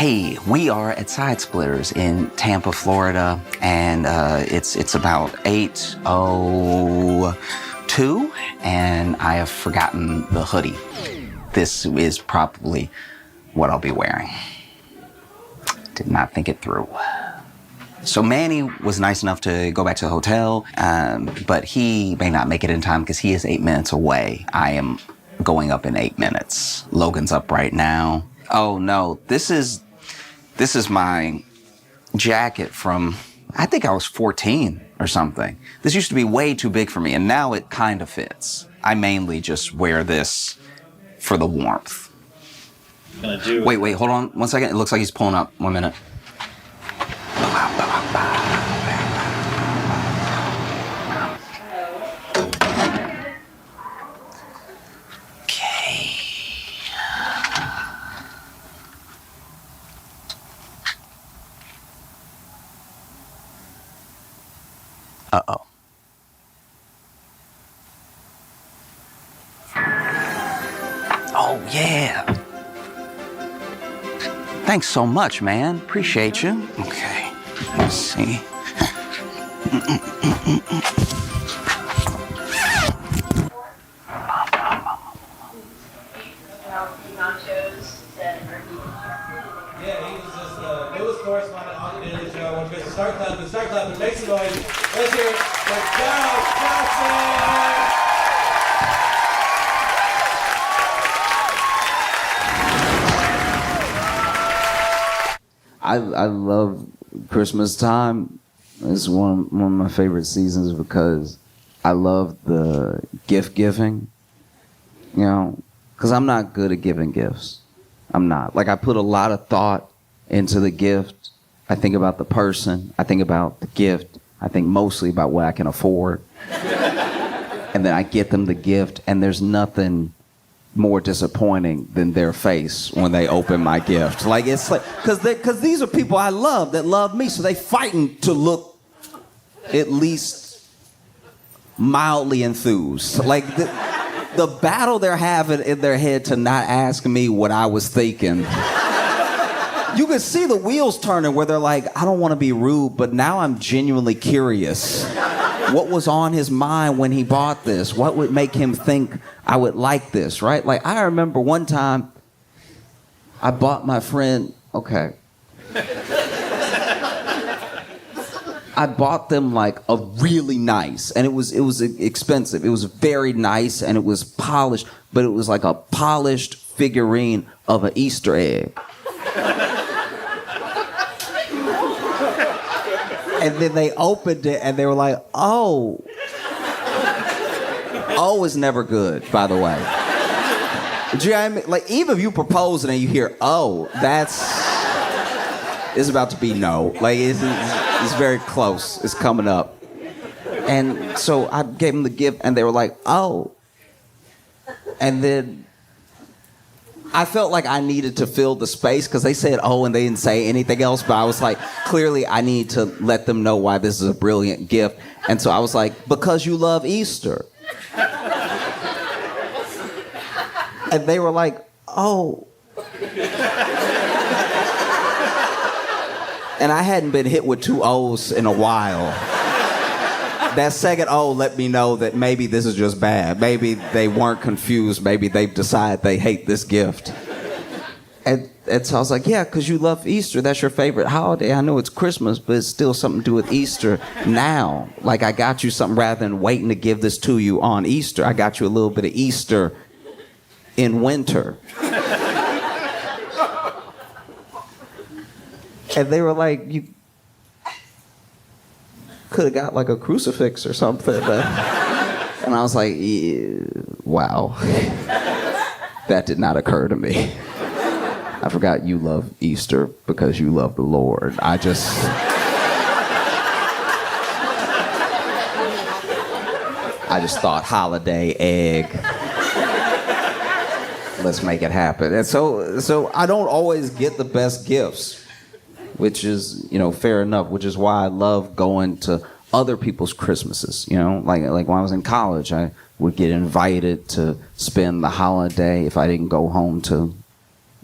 Hey, we are at Side Splitters in Tampa, Florida, and it's about 8:02, and I have forgotten the hoodie. This is probably what I'll be wearing. Did not think it through. So Manny was nice enough to go back to the hotel, but he may not make it in time because he is 8 minutes away. I am going up in 8 minutes. Logan's up right now. Oh no, this is my jacket from, I think I was 14 or something. This used to be way too big for me, and now it kind of fits. I mainly just wear this for the warmth. Wait, hold on 1 second. It looks like he's pulling up. 1 minute. Okay. Uh-oh. Oh, yeah. Thanks so much, man. Appreciate you. Okay, let's see. Yeah, he was just the newest correspondent on the Daily Show. I want you guys to start clapping, make some noise. Let's hear it for Josh Johnson! I love Christmas time. It's one of my favorite seasons because I love the gift giving, you know, because I'm not good at giving gifts. I'm not. Like, I put a lot of thought into the gift. I think about the person. I think about the gift. I think mostly about what I can afford. And then I get them the gift, and there's nothing more disappointing than their face when they open my gift. Like, it's like, because these are people I love that love me, so they fighting to look at least mildly enthused. Like, the battle they're having in their head to not ask me what I was thinking. You can see the wheels turning where they're like, I don't want to be rude, but now I'm genuinely curious. What was on his mind when he bought this? What would make him think I would like this, right? Like, I remember one time I bought my friend, okay. I bought them like a really nice, and it was expensive. It was very nice, and it was polished, but it was like a polished figurine of an Easter egg. And then they opened it, and they were like, oh. Oh is never good, by the way. Do you know what I mean? Like, even if you propose and then you hear, oh, it's about to be no. Like, it's very close. It's coming up. And so I gave them the gift, and they were like, oh. And then I felt like I needed to fill the space because they said, oh, and they didn't say anything else. But I was like, clearly I need to let them know why this is a brilliant gift. And so I was like, because you love Easter. And they were like, oh. And I hadn't been hit with 2 O's in a while. That second O let me know that maybe this is just bad. Maybe they weren't confused. Maybe they've decided they hate this gift. And so I was like, yeah, because you love Easter. That's your favorite holiday. I know it's Christmas, but it's still something to do with Easter now. Like, I got you something rather than waiting to give this to you on Easter. I got you a little bit of Easter in winter. And they were like, you could have got like a crucifix or something. And I was like, yeah, wow. That did not occur to me. I forgot you love Easter because you love the Lord. I just thought holiday egg. Let's make it happen. And so I don't always get the best gifts, which is, you know, fair enough, which is why I love going to other people's Christmases, you know? Like when I was in college, I would get invited to spend the holiday if I didn't go home to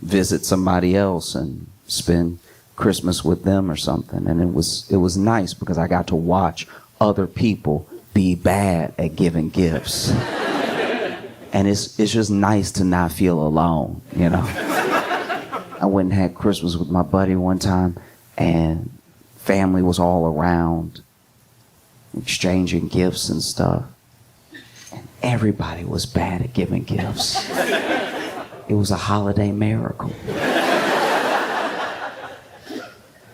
visit somebody else, and spend Christmas with them or something. And it was nice because I got to watch other people be bad at giving gifts. And it's just nice to not feel alone, you know. I went and had Christmas with my buddy one time, and family was all around, exchanging gifts and stuff. And everybody was bad at giving gifts. It was a holiday miracle.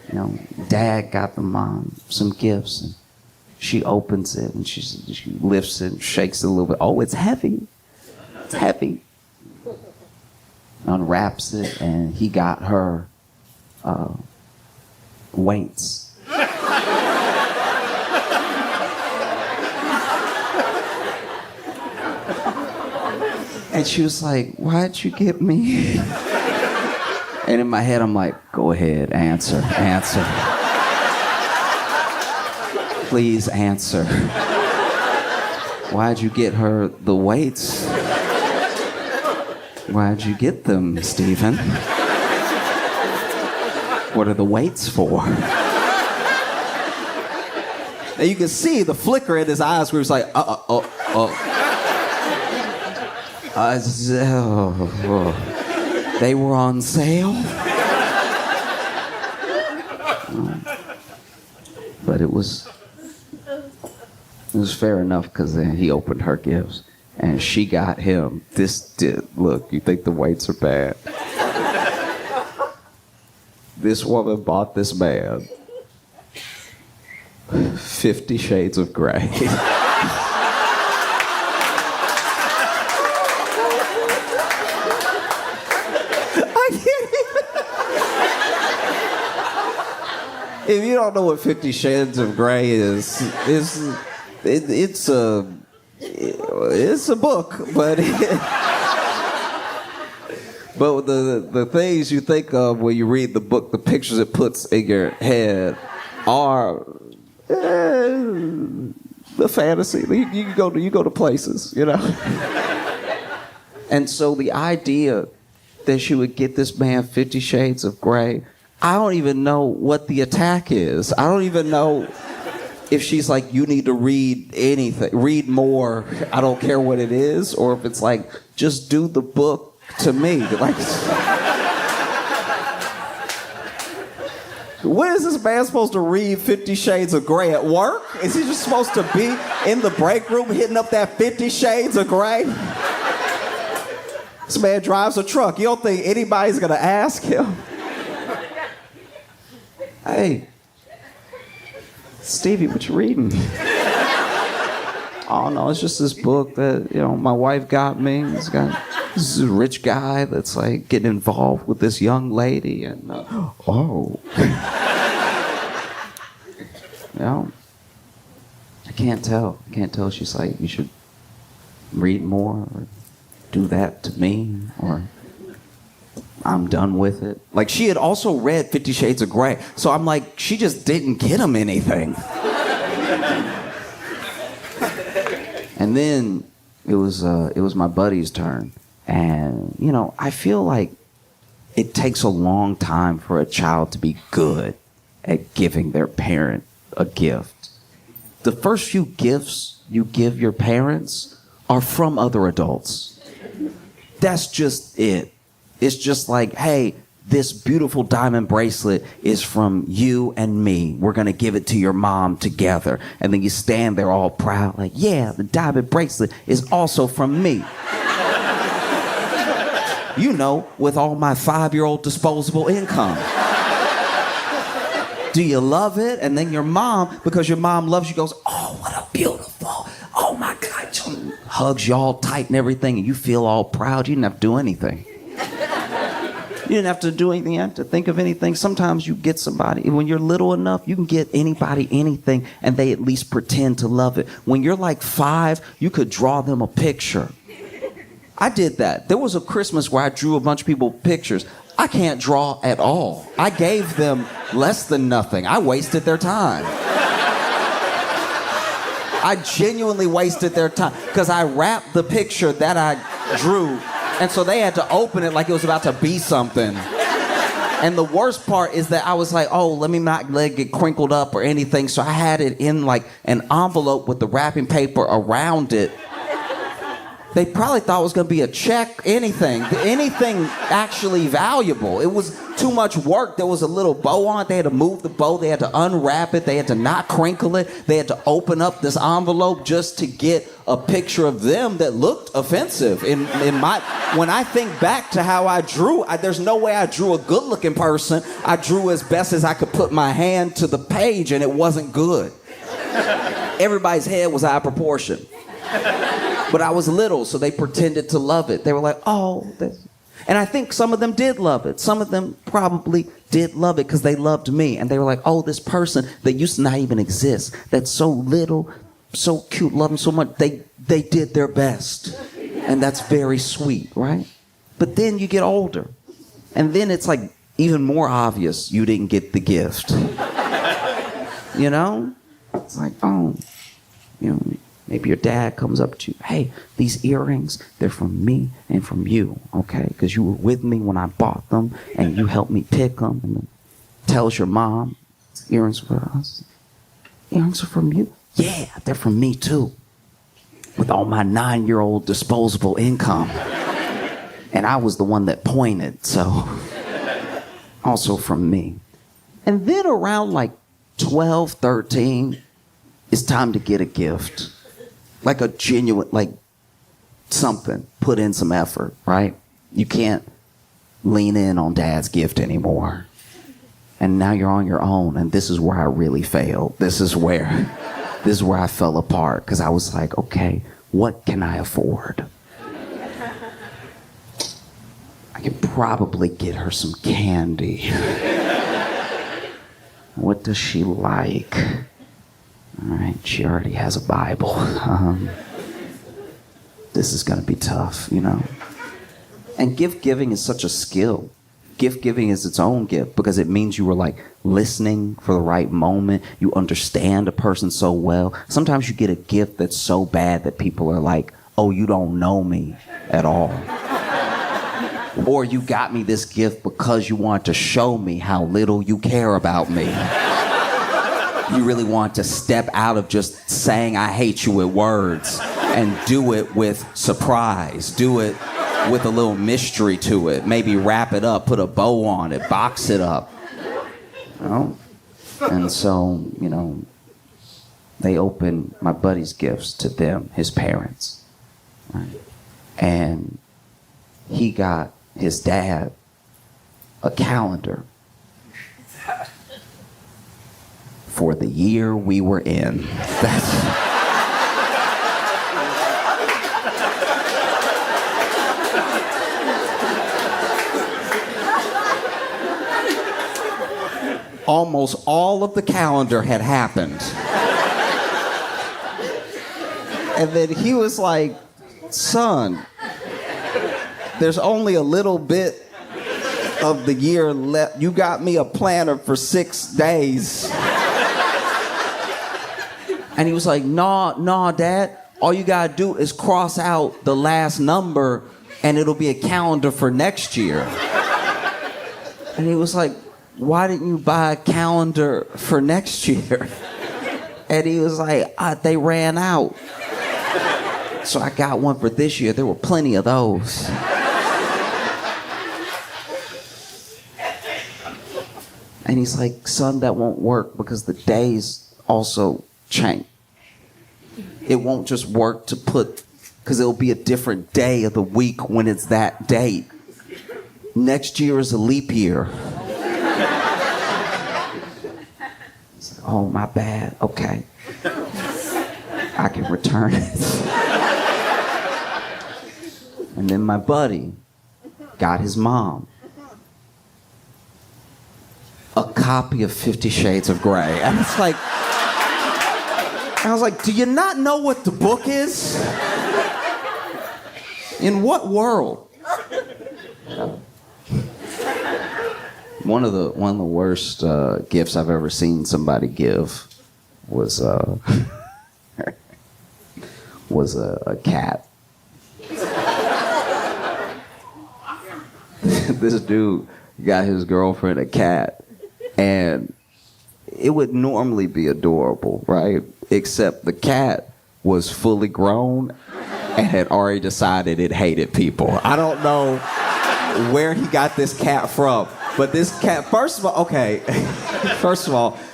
You know, Dad got the mom some gifts, and she opens it, and she lifts it and shakes it a little bit. Oh, it's heavy. It's heavy. Unwraps it, and he got her weights. And she was like, "Why'd you get me?" And in my head, I'm like, "Go ahead, answer. Please answer. Why'd you get her the weights? Why'd you get them, Stephen? What are the weights for?" Now you can see the flicker in his eyes where he's like, they were on sale. But it was fair enough because then he opened her gifts and she got him look, you think the weights are bad? This woman bought this man 50 Shades of Grey. If you don't know what 50 Shades of Grey is, it's a book, but but the things you think of when you read the book, the pictures it puts in your head are the fantasy. You go to places, you know. And so the idea that she would get this man 50 Shades of Grey, I don't even know what the attack is. I don't even know if she's like, you need to read anything, read more, I don't care what it is, or if it's like, just do the book to me. Like, when is this man supposed to read 50 Shades of Grey at work? Is he just supposed to be in the break room hitting up that 50 Shades of Grey? This man drives a truck. You don't think anybody's gonna ask him? Hey, Stevie, what you reading? Oh no, it's just this book that, you know, my wife got me. This is a rich guy that's like getting involved with this young lady, and oh, you know, I can't tell. She's like, you should read more, or do that to me, or I'm done with it. Like, she had also read 50 Shades of Grey, so I'm like, she just didn't get him anything. And then it was my buddy's turn, and you know, I feel like it takes a long time for a child to be good at giving their parent a gift. The first few gifts you give your parents are from other adults. That's just it. It's just like, hey, this beautiful diamond bracelet is from you and me. We're going to give it to your mom together. And then you stand there all proud, like, yeah, the diamond bracelet is also from me. You know, with all my 5-year-old disposable income. Do you love it? And then your mom, because your mom loves you, goes, oh, what a beautiful, oh my God, hugs you all tight and everything, and you feel all proud. You didn't have to do anything. You didn't have to do anything. You didn't have to think of anything. Sometimes you get somebody, when you're little enough, you can get anybody anything, and they at least pretend to love it. When you're like 5, you could draw them a picture. I did that. There was a Christmas where I drew a bunch of people pictures. I can't draw at all. I gave them less than nothing. I wasted their time. I genuinely wasted their time because I wrapped the picture that I drew, and so they had to open it like it was about to be something. And the worst part is that I was like, oh, let me not let it get crinkled up or anything. So I had it in like an envelope with the wrapping paper around it. They probably thought it was going to be a check, anything actually valuable. It was too much work. There was a little bow on it. They had to move the bow. They had to unwrap it. They had to not crinkle it. They had to open up this envelope just to get a picture of them that looked offensive. When I think back to how I drew, there's no way I drew a good-looking person. I drew as best as I could put my hand to the page, and it wasn't good. Everybody's head was out of proportion. But I was little, so they pretended to love it. They were like, oh. And I think some of them did love it. Some of them probably did love it because they loved me. And they were like, oh, this person that used to not even exist, that's so little, so cute, love them so much. They did their best. And that's very sweet, right? But then you get older. And then it's like even more obvious you didn't get the gift. You know? It's like, oh, you know, maybe your dad comes up to you, hey, these earrings, they're from me and from you, okay? Because you were with me when I bought them, and you helped me pick them. And then tells your mom, earrings are for us. Earrings are from you? Yeah, they're from me too. With all my 9-year-old disposable income. And I was the one that pointed, so also from me. And then around like 12, 13, it's time to get a gift. Like a genuine, like something. Put in some effort, right? You can't lean in on dad's gift anymore. And now you're on your own, and this is where I really failed. This is where I fell apart, because I was like, okay, what can I afford? I could probably get her some candy. What does she like? All right, she already has a Bible. This is going to be tough, you know. And gift giving is such a skill. Gift giving is its own gift because it means you were like listening for the right moment. You understand a person so well. Sometimes you get a gift that's so bad that people are like, oh, you don't know me at all. Or you got me this gift because you want to show me how little you care about me. You really want to step out of just saying I hate you with words and do it with surprise. Do it with a little mystery to it. Maybe wrap it up, put a bow on it, box it up. You know? And so, you know, they opened my buddy's gifts to them, his parents. Right? And he got his dad a calendar for the year we were in. That's almost all of the calendar had happened. And then he was like, son, there's only a little bit of the year left. You got me a planner for 6 days. And he was like, nah, Dad. All you gotta do is cross out the last number and it'll be a calendar for next year. And he was like, why didn't you buy a calendar for next year? And he was like, they ran out. So I got one for this year. There were plenty of those. And he's like, son, that won't work because the days also change. It won't just work to put, because it'll be a different day of the week when it's that date. Next year is a leap year. Oh, my bad. Okay. I can return it. And then my buddy got his mom a copy of 50 Shades of Grey. And it's like, I was like, do you not know what the book is? In what world? One of the worst gifts I've ever seen somebody give was a cat. This dude got his girlfriend a cat, and it would normally be adorable, right? Except the cat was fully grown and had already decided it hated people. I don't know where he got this cat from, but this cat, first of all,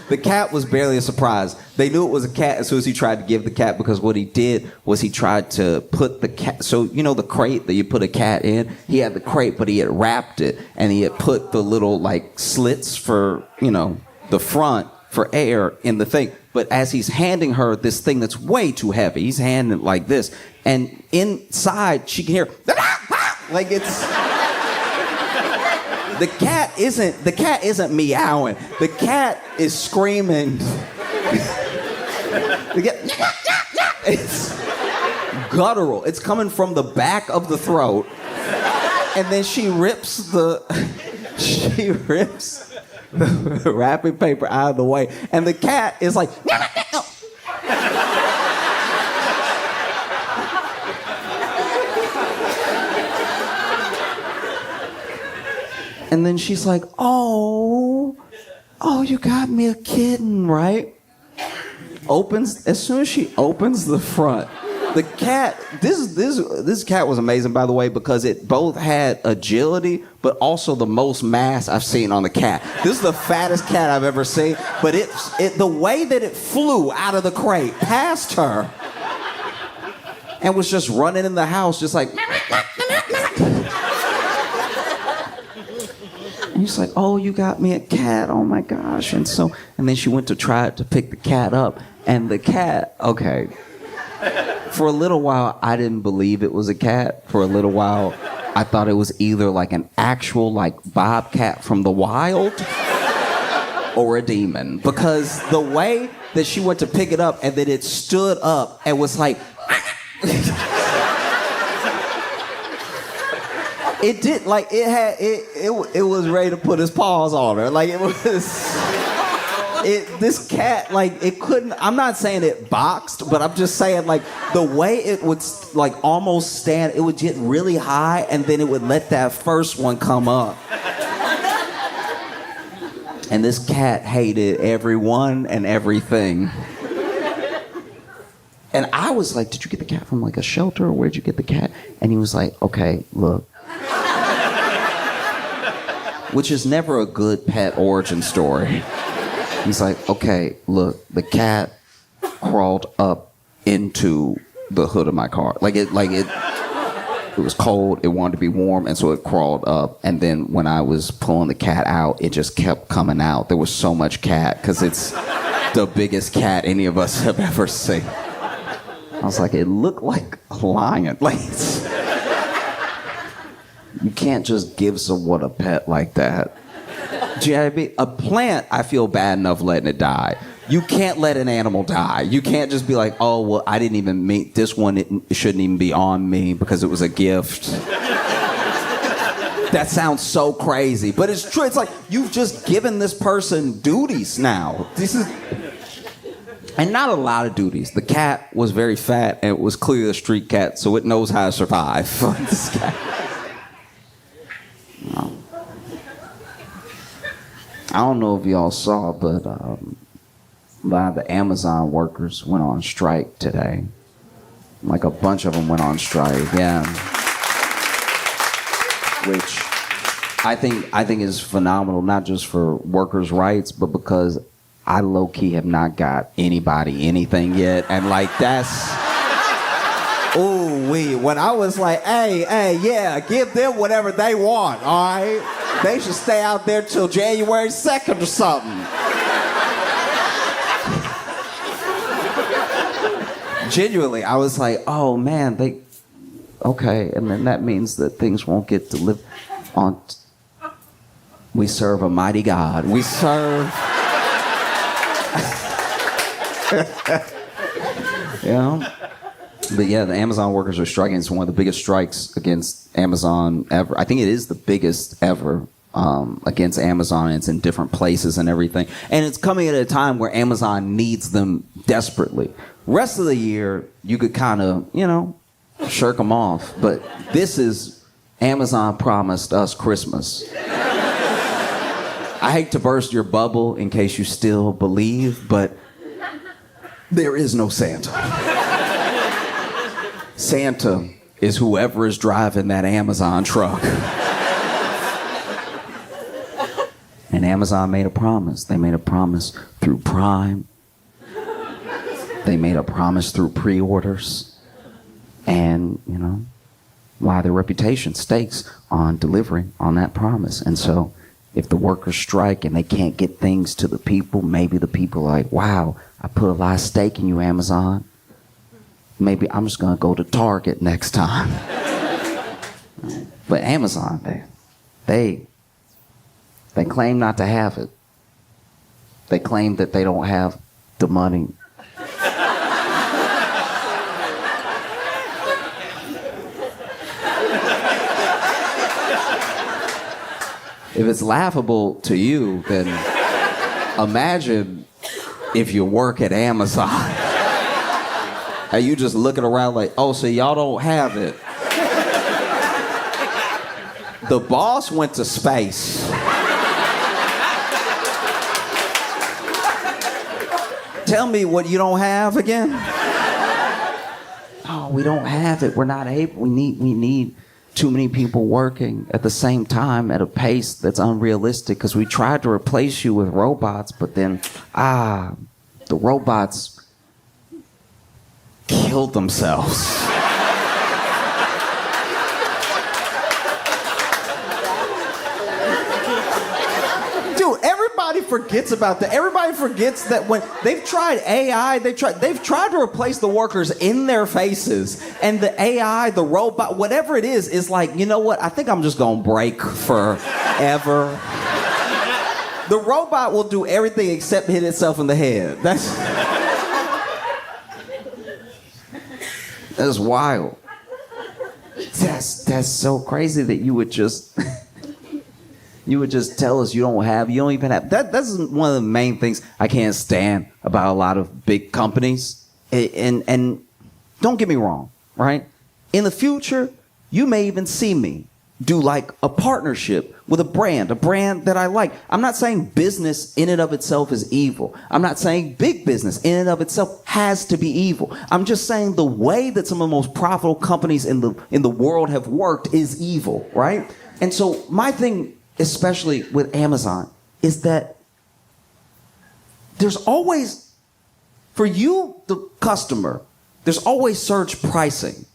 the cat was barely a surprise. They knew it was a cat as soon as he tried to give the cat, because what he did was he tried to put the cat, so you know the crate that you put a cat in? He had the crate, but he had wrapped it, and he had put the little like slits for, you know, the front for air in the thing. But as he's handing her this thing that's way too heavy, he's handing it like this, and inside she can hear, like it's... The cat isn't meowing. The cat is screaming. It's guttural. It's coming from the back of the throat. And then she rips the wrapping paper out of the way. And the cat is like, and then she's like, oh, you got me a kitten, right? As soon as she opens the front, the cat, this cat was amazing, by the way, because it both had agility, but also the most mass I've seen on the cat. This is the fattest cat I've ever seen, but the way that it flew out of the crate past her and was just running in the house, just like, and he's like, oh, you got me a cat, oh my gosh. And then she went to try to pick the cat up, and the cat, okay, for a little while, I didn't believe it was a cat. For a little while, I thought it was either like an actual like bobcat from the wild or a demon, because the way that she went to pick it up and then it stood up and was like, it did, like, it was ready to put his paws on her. Like, this cat, like, it couldn't, I'm not saying it boxed, but I'm just saying, like, the way it would, like, almost stand, it would get really high, and then it would let that first one come up. And this cat hated everyone and everything. And I was like, did you get the cat from, like, a shelter, or where'd you get the cat? And he was like, okay, look. Which is never a good pet origin story. He's like, okay, look, the cat crawled up into the hood of my car. It was cold, it wanted to be warm, and so it crawled up. And then when I was pulling the cat out, it just kept coming out. There was so much cat, because it's the biggest cat any of us have ever seen. I was like, it looked like a lion. Like, you can't just give someone a pet like that. Do you know what I mean? A plant, I feel bad enough letting it die. You can't let an animal die. You can't just be like, oh, well, I didn't even meet this one. It shouldn't even be on me because it was a gift. That sounds so crazy, but it's true. It's like, you've just given this person duties now. And not a lot of duties. The cat was very fat, and it was clearly a street cat, so it knows how to survive. This cat. I don't know if y'all saw, but a lot of the Amazon workers went on strike today. Like, a bunch of them went on strike, yeah. Which I think is phenomenal, not just for workers' rights, but because I low-key have not got anybody anything yet. And, like, that's... Ooh-wee. When I was like, hey, yeah, give them whatever they want, all right? They should stay out there till January 2nd or something. Genuinely, I was like, oh, man, okay, and then that means that things won't get delivered on... We serve a mighty God. We serve... You know? But yeah, the Amazon workers are striking. It's one of the biggest strikes against Amazon ever. I think it is the biggest ever against Amazon. It's in different places and everything. And it's coming at a time where Amazon needs them desperately. Rest of the year, you could kind of, shirk them off. But this is Amazon promised us Christmas. I hate to burst your bubble in case you still believe, but there is no Santa. Santa is whoever is driving that Amazon truck. And Amazon made a promise. They made a promise through Prime. They made a promise through pre-orders. And, you know, why their reputation stakes on delivering on that promise. And so if the workers strike and they can't get things to the people, maybe the people are like, wow, I put a lot of stake in you, Amazon. Maybe I'm just going to go to Target next time. But Amazon, they claim not to have it. They claim that they don't have the money. If it's laughable to you, then imagine if you work at Amazon. And you just looking around like, oh, so y'all don't have it. The boss went to space. Tell me what you don't have again. Oh, we don't have it. We're not able. We need too many people working at the same time at a pace that's unrealistic because we tried to replace you with robots, but then, the robots killed themselves. Dude, everybody forgets about that. Everybody forgets that when they've tried AI, they've tried to replace the workers in their faces, and the AI, the robot, whatever it is like, you know what? I think I'm just gonna break forever. The robot will do everything except hit itself in the head. That's wild. That's so crazy that you would just tell us you don't even have. That's one of the main things I can't stand about a lot of big companies. And don't get me wrong, right? In the future, you may even see me do like a partnership with a brand that I like. I'm not saying business in and of itself is evil. I'm not saying big business in and of itself has to be evil. I'm just saying the way that some of the most profitable companies in the world have worked is evil, right? And so my thing, especially with Amazon, is that there's always, for you, the customer, there's always surge pricing.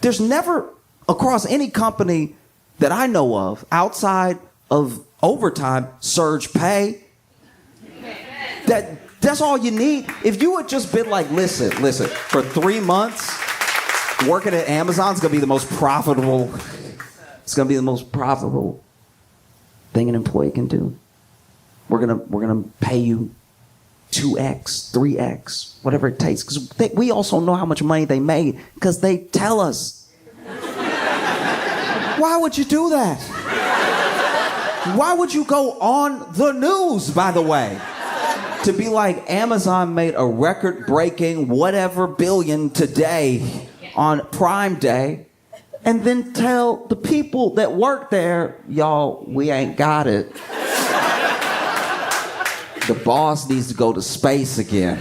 There's never, across any company that I know of, outside of overtime, surge pay. That's all you need. If you had just been like, listen, for 3 months, working at Amazon's gonna be the most profitable. It's gonna be the most profitable thing an employee can do. We're gonna pay you 2x, 3x, whatever it takes. Because we also know how much money they made because they tell us. Why would you do that? Why would you go on the news, by the way, to be like, Amazon made a record-breaking whatever billion today on Prime Day, and then tell the people that work there, y'all, we ain't got it. The boss needs to go to space again.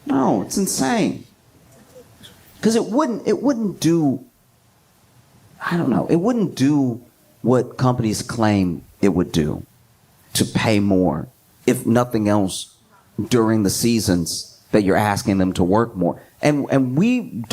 No, it's insane. Because it wouldn't do, I don't know, it wouldn't do what companies claim it would do, to pay more, if nothing else, during the seasons that you're asking them to work more. And we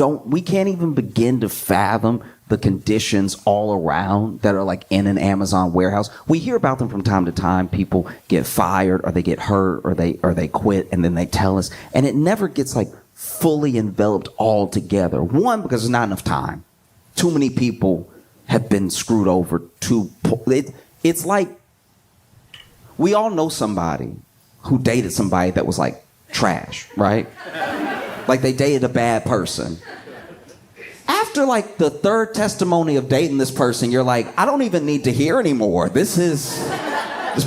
can't even begin to fathom the conditions all around that are like in an Amazon warehouse. We hear about them from time to time. People get fired or they get hurt or they quit, and then they tell us. And it never gets like fully enveloped all together. One, because there's not enough time. Too many people have been screwed over. It's like, we all know somebody who dated somebody that was like trash, right? Like they dated a bad person. After like the third testimony of dating this person, you're like, I don't even need to hear anymore. This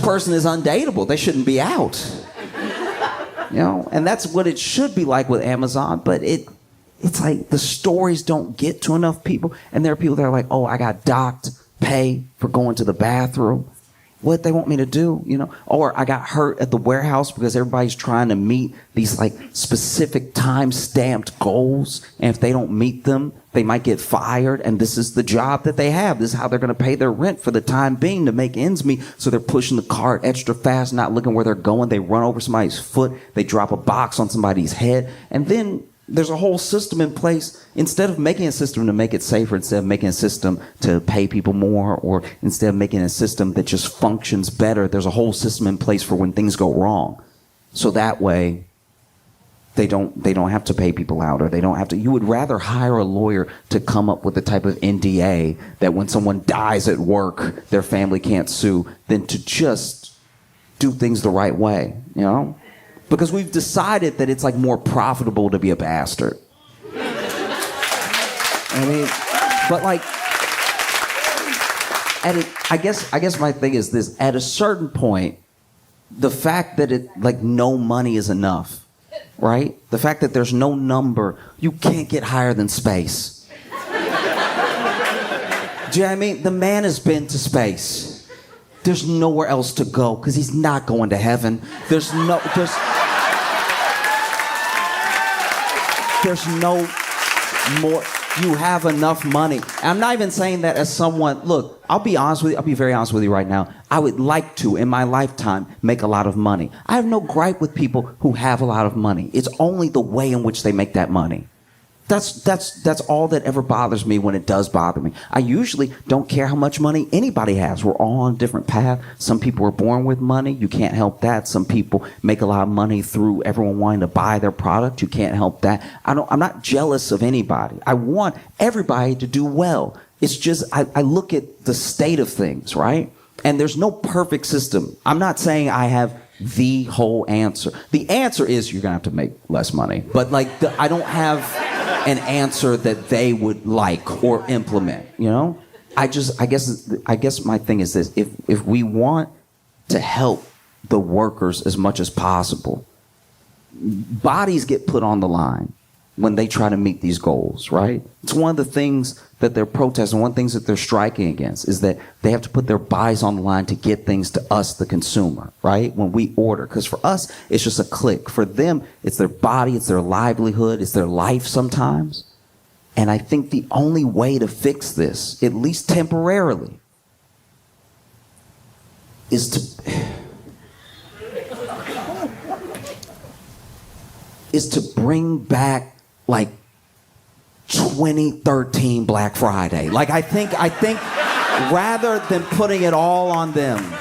person is undateable. They shouldn't be out. You know, and that's what it should be like with Amazon, but it's like the stories don't get to enough people, and there are people that are like, oh, I got docked pay for going to the bathroom, what they want me to do, or I got hurt at the warehouse because everybody's trying to meet these like specific time-stamped goals, and if they don't meet them, they might get fired, and this is the job that they have. This is how they're going to pay their rent for the time being to make ends meet. So they're pushing the cart extra fast, not looking where they're going. They run over somebody's foot. They drop a box on somebody's head, and then there's a whole system in place. Instead of making a system to make it safer, instead of making a system to pay people more, or instead of making a system that just functions better, there's a whole system in place for when things go wrong. So that way, they don't have to pay people out, or they don't have to. You would rather hire a lawyer to come up with the type of NDA that when someone dies at work, their family can't sue, than to just do things the right way, Because we've decided that it's like more profitable to be a bastard. But like, I guess my thing is this: at a certain point, the fact that no money is enough, right? The fact that there's no number, you can't get higher than space. Do you know what I mean? The man has been to space. There's nowhere else to go because he's not going to heaven. There's no more. You have enough money. I'm not even saying that as someone, look, I'll be very honest with you right now. I would like to, in my lifetime, make a lot of money. I have no gripe with people who have a lot of money. It's only the way in which they make that money. That's all that ever bothers me when it does bother me. I usually don't care how much money anybody has. We're all on a different path. Some people are born with money. You can't help that. Some people make a lot of money through everyone wanting to buy their product. You can't help that. I'm not jealous of anybody. I want everybody to do well. It's just, I look at the state of things, right? And there's no perfect system. I'm not saying I have the whole answer. The answer is you're going to have to make less money. But I don't have an answer that they would like or implement, I guess my thing is this: if we want to help the workers as much as possible, bodies get put on the line when they try to meet these goals, right? It's one of the things that they're protesting, one of the things that they're striking against is that they have to put their bodies on the line to get things to us, the consumer, right? When we order. Because for us, it's just a click. For them, it's their body, it's their livelihood, it's their life sometimes. And I think the only way to fix this, at least temporarily, is to bring back 2013 Black Friday. I think rather than putting it all on them,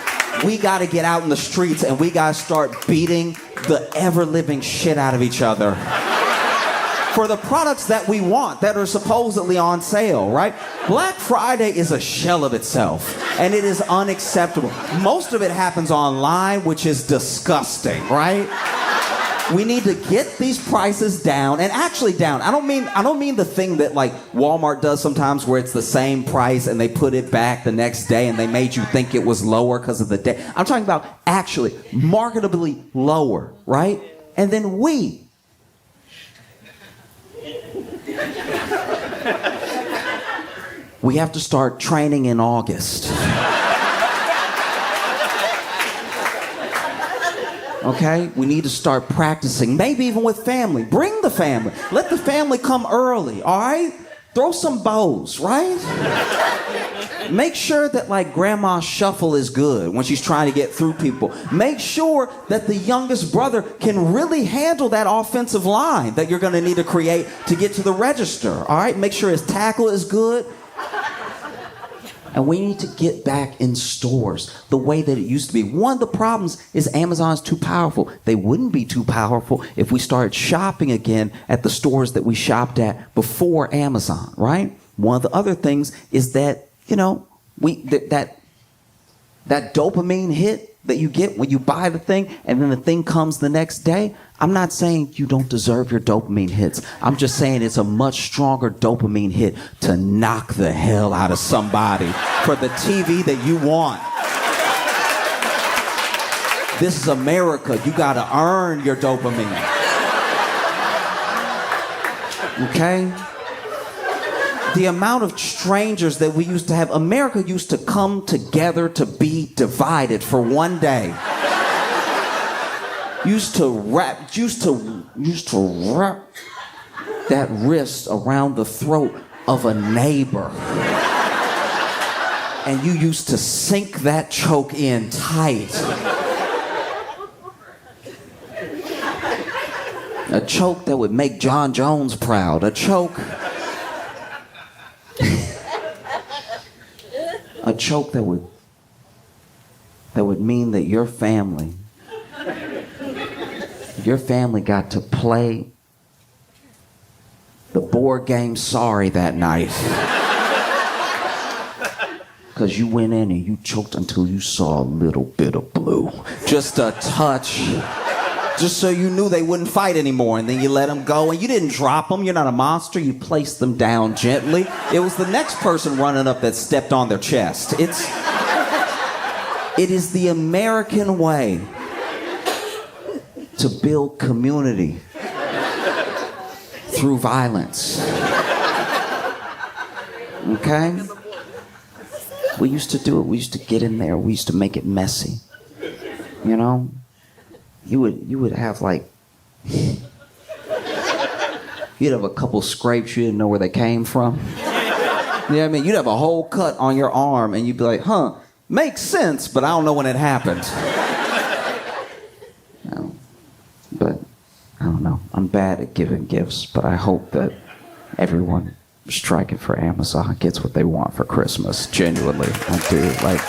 we got to get out in the streets and we got to start beating the ever-living shit out of each other for the products that we want, that are supposedly on sale, right? Black Friday is a shell of itself, and it is unacceptable. Most of it happens online, which is disgusting, right? We need to get these prices down, and actually down. I don't mean the thing that Walmart does sometimes where it's the same price and they put it back the next day and they made you think it was lower because of the day. I'm talking about actually marketably lower, right? And then we have to start training in August. Okay? We need to start practicing, maybe even with family. Bring the family. Let the family come early, all right? Throw some bows, right? Make sure that grandma's shuffle is good when she's trying to get through people. Make sure that the youngest brother can really handle that offensive line that you're going to need to create to get to the register, all right? Make sure his tackle is good. And we need to get back in stores the way that it used to be. One of the problems is Amazon's too powerful. They wouldn't be too powerful if we started shopping again at the stores that we shopped at before Amazon, right? One of the other things is that, that dopamine hit that you get when you buy the thing and then the thing comes the next day. I'm not saying you don't deserve your dopamine hits. I'm just saying it's a much stronger dopamine hit to knock the hell out of somebody for the TV that you want. This is America. You gotta earn your dopamine. Okay? The amount of strangers that we used to have. America used to come together to be divided for one day. Used to wrap that wrist around the throat of a neighbor. And you used to sink that choke in tight. A choke that would make John Jones proud. A choke that would mean that your family got to play the board game Sorry that night. Because you went in and you choked until you saw a little bit of blue. Just a touch. Just so you knew they wouldn't fight anymore, and then you let them go, and you didn't drop them. You're not a monster. You placed them down gently. It was the next person running up that stepped on their chest. It is the American way to build community through violence. Okay? We used to do it. We used to get in there. We used to make it messy. You know? You would have like, you'd have a couple scrapes, you didn't know where they came from. You know what I mean? You'd have a whole cut on your arm and you'd be like, makes sense, but I don't know when it happened. But I don't know. I'm bad at giving gifts, but I hope that everyone striking for Amazon gets what they want for Christmas. Genuinely, I do. Like,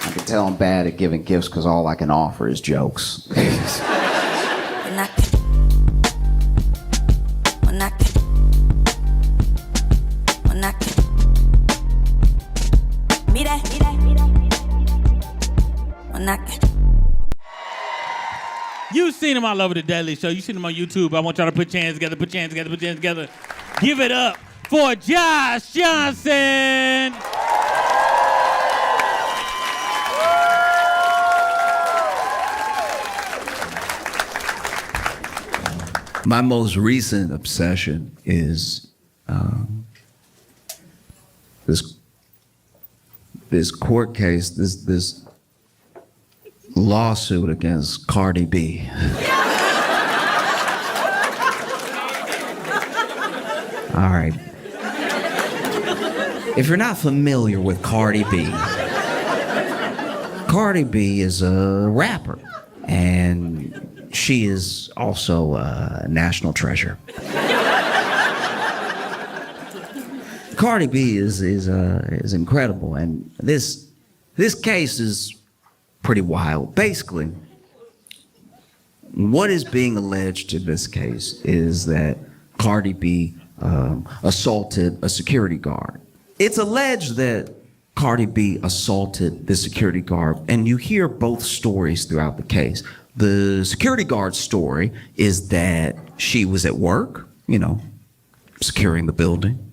I can tell I'm bad at giving gifts because all I can offer is jokes. You've seen him all over the Daily Show. You've seen him on YouTube. I want y'all to put your hands together, put your hands together, put your hands together. Give it up for Josh Johnson. My most recent obsession is this court case, this lawsuit against Cardi B. All right. If you're not familiar with Cardi B is a rapper, and she is also a national treasure. Cardi B is incredible, and this case is pretty wild. Basically, what is being alleged in this case is that Cardi B assaulted a security guard. It's alleged that Cardi B assaulted the security guard, and you hear both stories throughout the case. The security guard's story is that she was at work, securing the building.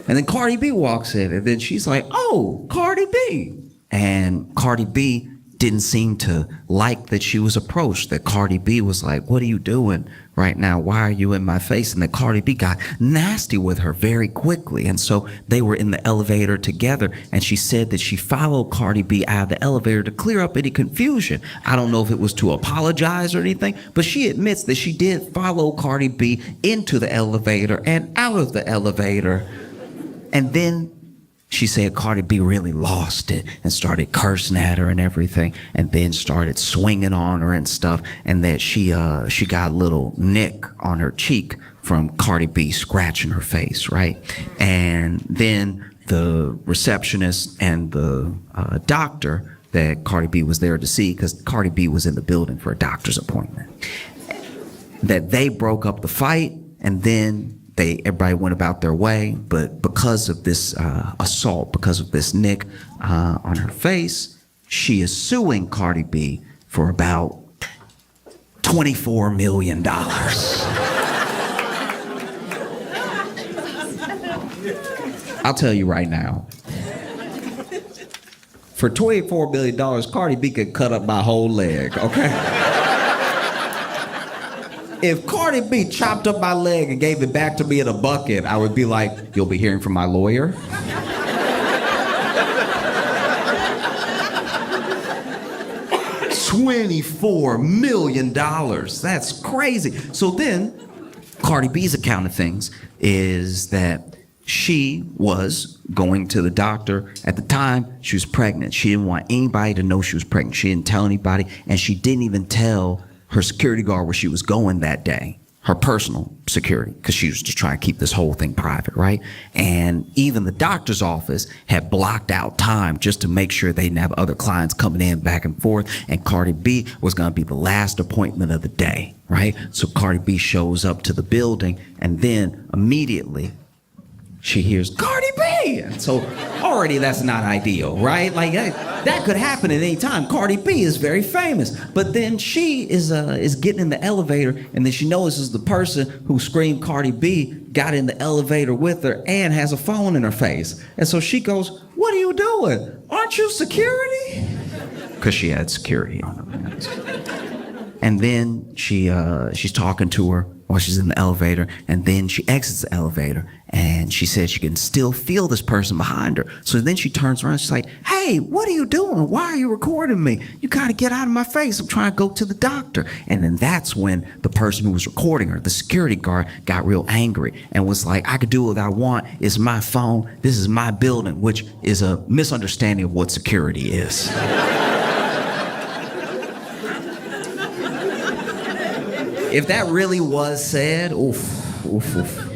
And then Cardi B walks in, and then she's like, "Oh, Cardi B." And Cardi B didn't seem to like that she was approached, that Cardi B was like, "What are you doing right now? Why are you in my face?" And that Cardi B got nasty with her very quickly. And so they were in the elevator together, and she said that she followed Cardi B out of the elevator to clear up any confusion. I don't know if it was to apologize or anything, but she admits that she did follow Cardi B into the elevator and out of the elevator. And then she said Cardi B really lost it and started cursing at her and everything, and then started swinging on her and stuff, and that she got a little nick on her cheek from Cardi B scratching her face, right? And then the receptionist and the doctor that Cardi B was there to see, because Cardi B was in the building for a doctor's appointment, that they broke up the fight, and then everybody went about their way. But because of this assault, because of this nick on her face, she is suing Cardi B for about $24 million. I'll tell you right now, for $24 million, Cardi B could cut up my whole leg, okay? If Cardi B chopped up my leg and gave it back to me in a bucket, I would be like, you'll be hearing from my lawyer. $24 million. That's crazy. So then, Cardi B's account of things is that she was going to the doctor. At the time, she was pregnant. She didn't want anybody to know she was pregnant. She didn't tell anybody, and she didn't even tell her security guard where she was going that day, her personal security, because she was just trying to keep this whole thing private, right? And even the doctor's office had blocked out time just to make sure they didn't have other clients coming in back and forth, and Cardi B was going to be the last appointment of the day, right? So Cardi B shows up to the building, and then immediately she hears Cardi B. And so already that's not ideal, right? Like that could happen at any time. Cardi B is very famous. But then she is getting in the elevator, and then she notices the person who screamed Cardi B got in the elevator with her and has a phone in her face. And so she goes, "What are you doing? Aren't you security?" Because she had security on her hands. And then she's talking to her while she's in the elevator, and then she exits the elevator, and she says she can still feel this person behind her. So then she turns around, she's like, "Hey, what are you doing? Why are you recording me? You gotta get out of my face. I'm trying to go to the doctor." And then that's when the person who was recording her, the security guard, got real angry and was like, "I could do what I want. It's my phone. This is my building," which is a misunderstanding of what security is. If that really was said, oof, oof, oof.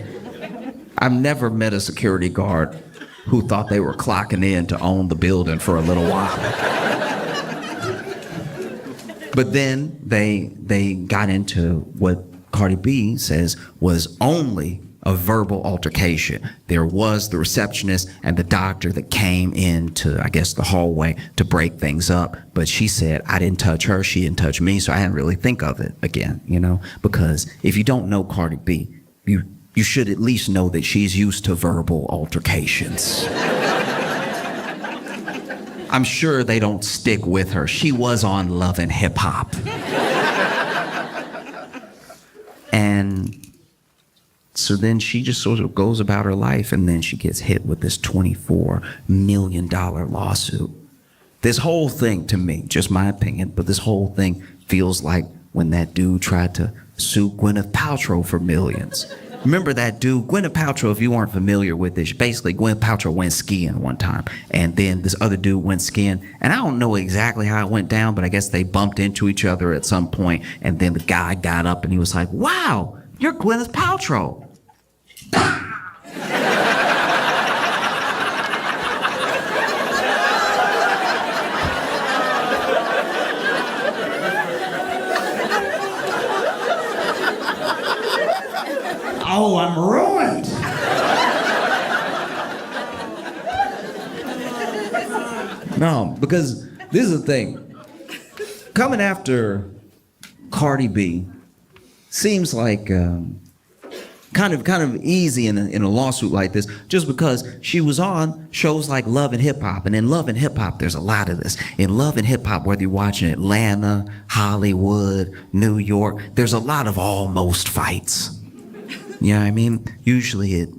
I've never met a security guard who thought they were clocking in to own the building for a little while. But then they got into what Cardi B says was only a verbal altercation. There was the receptionist and the doctor that came into, I guess, the hallway to break things up. But she said, I didn't touch her, she didn't touch me, so I didn't really think of it again, you know? Because if you don't know Cardi B, you should at least know that she's used to verbal altercations. I'm sure they don't stick with her. She was on Love and Hip Hop. And so then she just sort of goes about her life, and then she gets hit with this $24 million lawsuit. This whole thing, to me, just my opinion, but this whole thing feels like when that dude tried to sue Gwyneth Paltrow for millions. Remember that dude, Gwyneth Paltrow, if you weren't familiar with this, basically Gwyneth Paltrow went skiing one time, and then this other dude went skiing, and I don't know exactly how it went down, but I guess they bumped into each other at some point, and then the guy got up and he was like, "Wow, you're Gwyneth Paltrow." Oh, I'm ruined. No, because this is the thing. Coming after Cardi B seems like kind of easy in a lawsuit like this, just because she was on shows like Love and Hip Hop, and in Love and Hip Hop there's a lot of this. In Love and Hip Hop, whether you're watching Atlanta, Hollywood, New York, there's a lot of almost fights. You know what I mean? Usually it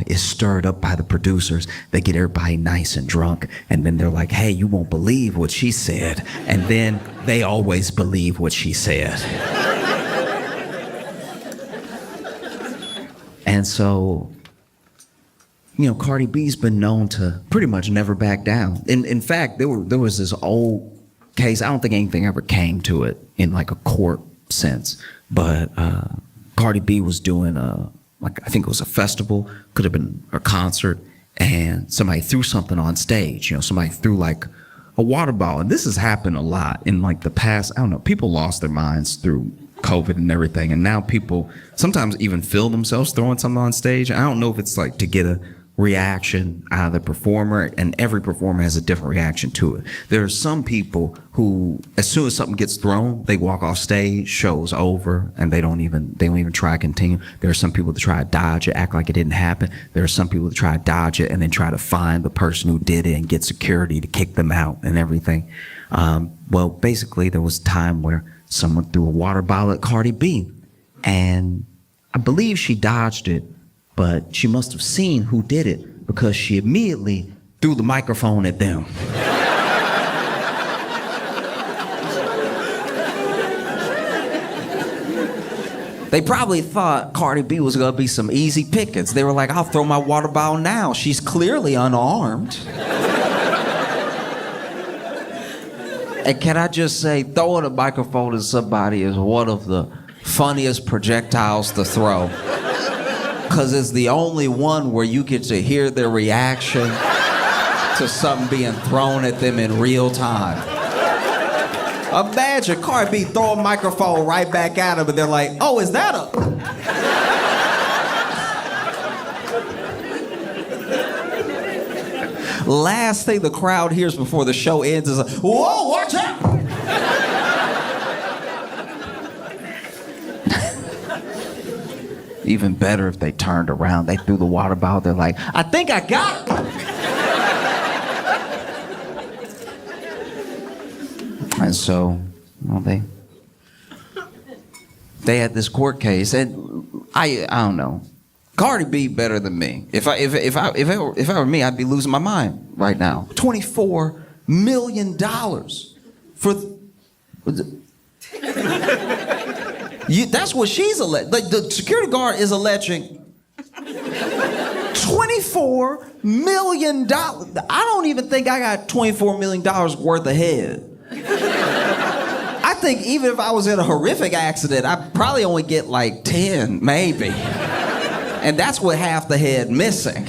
is stirred up by the producers. They get everybody nice and drunk, and then they're like, "Hey, you won't believe what she said," and then they always believe what she said. And so, you know, Cardi B's been known to pretty much never back down. In fact, there was this old case. I don't think anything ever came to it in like a court sense, but Cardi B was doing I think it was a festival, could have been a concert, and somebody threw something on stage. You know, somebody threw like a water bottle, and this has happened a lot in like the past. I don't know. People lost their minds through COVID and everything, and now people sometimes even film themselves throwing something on stage. I don't know if it's like to get a reaction out of the performer, and every performer has a different reaction to it. There are some people who, as soon as something gets thrown, they walk off stage, show's over, and they don't even try to continue. There are some people that try to dodge it, act like it didn't happen. There are some people that try to dodge it and then try to find the person who did it and get security to kick them out and everything. Well, basically there was a time where someone threw a water bottle at Cardi B, And I believe she dodged it, but she must have seen who did it because she immediately threw the microphone at them. They probably thought Cardi B was gonna be some easy pickings. They were like, I'll throw my water bottle now. She's clearly unarmed. And can I just say, throwing a microphone at somebody is one of the funniest projectiles to throw. Because it's the only one where you get to hear their reaction to something being thrown at them in real time. Imagine Cardi B throw a microphone right back at them and they're like, oh, is that a... Last thing the crowd hears before the show ends is, whoa, watch out! Even better if they turned around, they threw the water bottle, they're like, I think I got it! And so, well, they had this court case, and I don't know. Cardi B better than me. If it were me, I'd be losing my mind right now. $24 million for. That's what she's alleging. Like the security guard is alleging. $24 million. I don't even think I got $24 million worth of head. I think even if I was in a horrific accident, I'd probably only get like 10, maybe. And that's with half the head missing.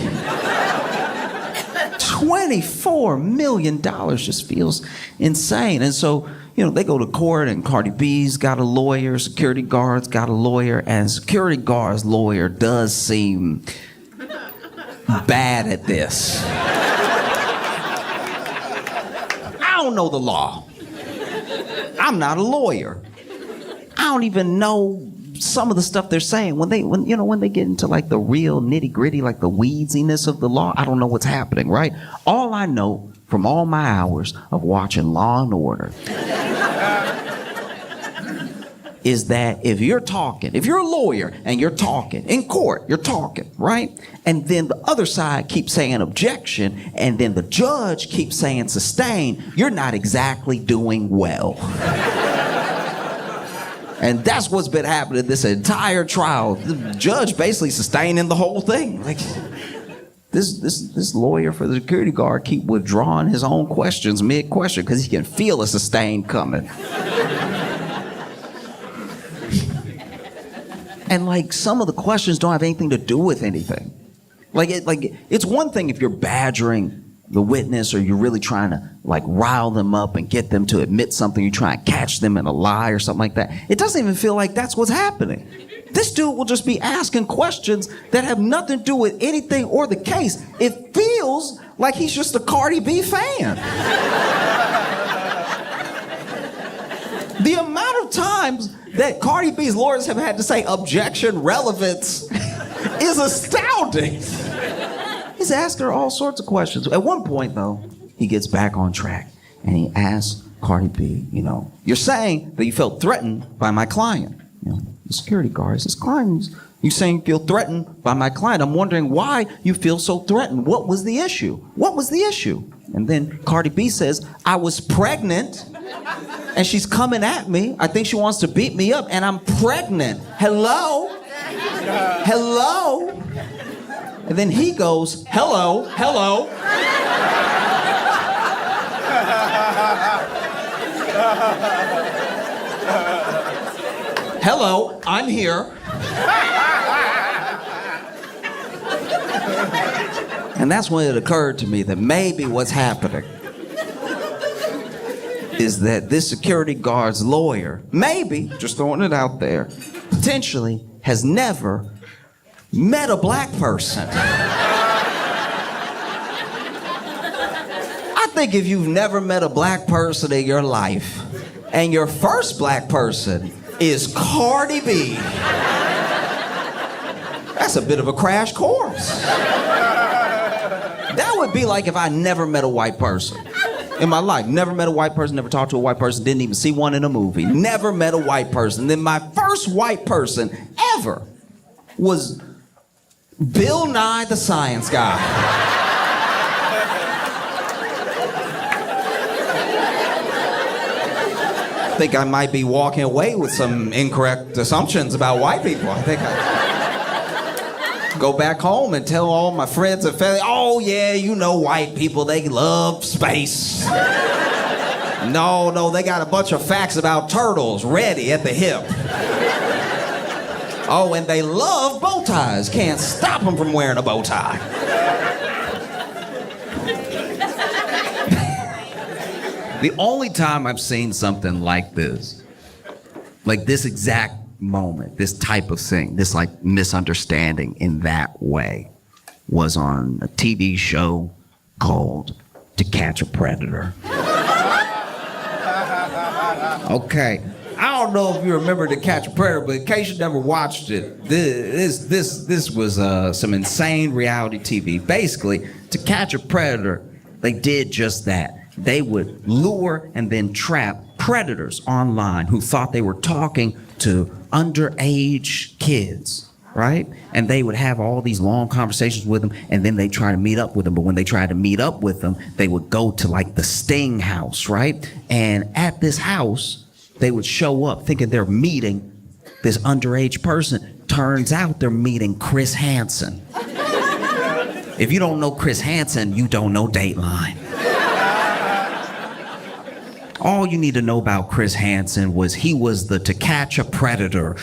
$24 million just feels insane. And so, you know, they go to court and Cardi B's got a lawyer, security guard's got a lawyer, and security guard's lawyer does seem bad at this. I don't know the law. I'm not a lawyer. I don't even know some of the stuff they're saying. When they get into like the real nitty gritty, like the weedsiness of the law, I don't know what's happening, right? All I know from all my hours of watching Law and Order is that if you're a lawyer and you're talking in court, you're talking, right? And then the other side keeps saying objection, and then the judge keeps saying sustain, you're not exactly doing well. And that's what's been happening this entire trial. The judge basically sustaining the whole thing. Like, this lawyer for the security guard keep withdrawing his own questions mid-question because he can feel a sustain coming. And like some of the questions don't have anything to do with anything. It's one thing if you're badgering the witness or you're really trying to like rile them up and get them to admit something, you try and catch them in a lie or something like that. It doesn't even feel like that's what's happening. This dude will just be asking questions that have nothing to do with anything or the case. It feels like he's just a Cardi B fan. The amount of times that Cardi B's lawyers have had to say objection, relevance is astounding. He's asking her all sorts of questions. At one point, though, he gets back on track and he asks Cardi B, you know, you're saying that you felt threatened by my client. You know, the security guard says, client, you saying you feel threatened by my client. I'm wondering why you feel so threatened. What was the issue? What was the issue? And then Cardi B says, I was pregnant and she's coming at me. I think she wants to beat me up and I'm pregnant. Hello? Hello? And then he goes, hello, hello. Hello, I'm here. And that's when it occurred to me that maybe what's happening is that this security guard's lawyer, maybe, just throwing it out there, potentially has never met a black person. I think if you've never met a black person in your life, and your first black person is Cardi B, that's a bit of a crash course. That would be like if I never met a white person. in my life. Never met a white person, never talked to a white person, didn't even see one in a movie. Never met a white person. Then my first white person ever was Bill Nye the Science Guy. I think I might be walking away with some incorrect assumptions about white people. I think I go back home and tell all my friends and family, oh yeah, you know white people, they love space. No, they got a bunch of facts about turtles ready at the hip. Oh, and they love bow ties. Can't stop them from wearing a bow tie. The only time I've seen something like this exact moment, this type of thing, this like misunderstanding in that way, was on a TV show called To Catch a Predator. Okay, I don't know if you remember To Catch a Predator, but in case you never watched it, this was some insane reality TV. Basically, To Catch a Predator, they did just that. They would lure and then trap predators online who thought they were talking to underage kids, right? And they would have all these long conversations with them, and then they try to meet up with them. But when they tried to meet up with them, they would go to like the Sting house, right? And at this house, they would show up thinking they're meeting this underage person. Turns out they're meeting Chris Hansen. If you don't know Chris Hansen, you don't know Dateline. All you need to know about Chris Hansen was he was the To Catch a Predator.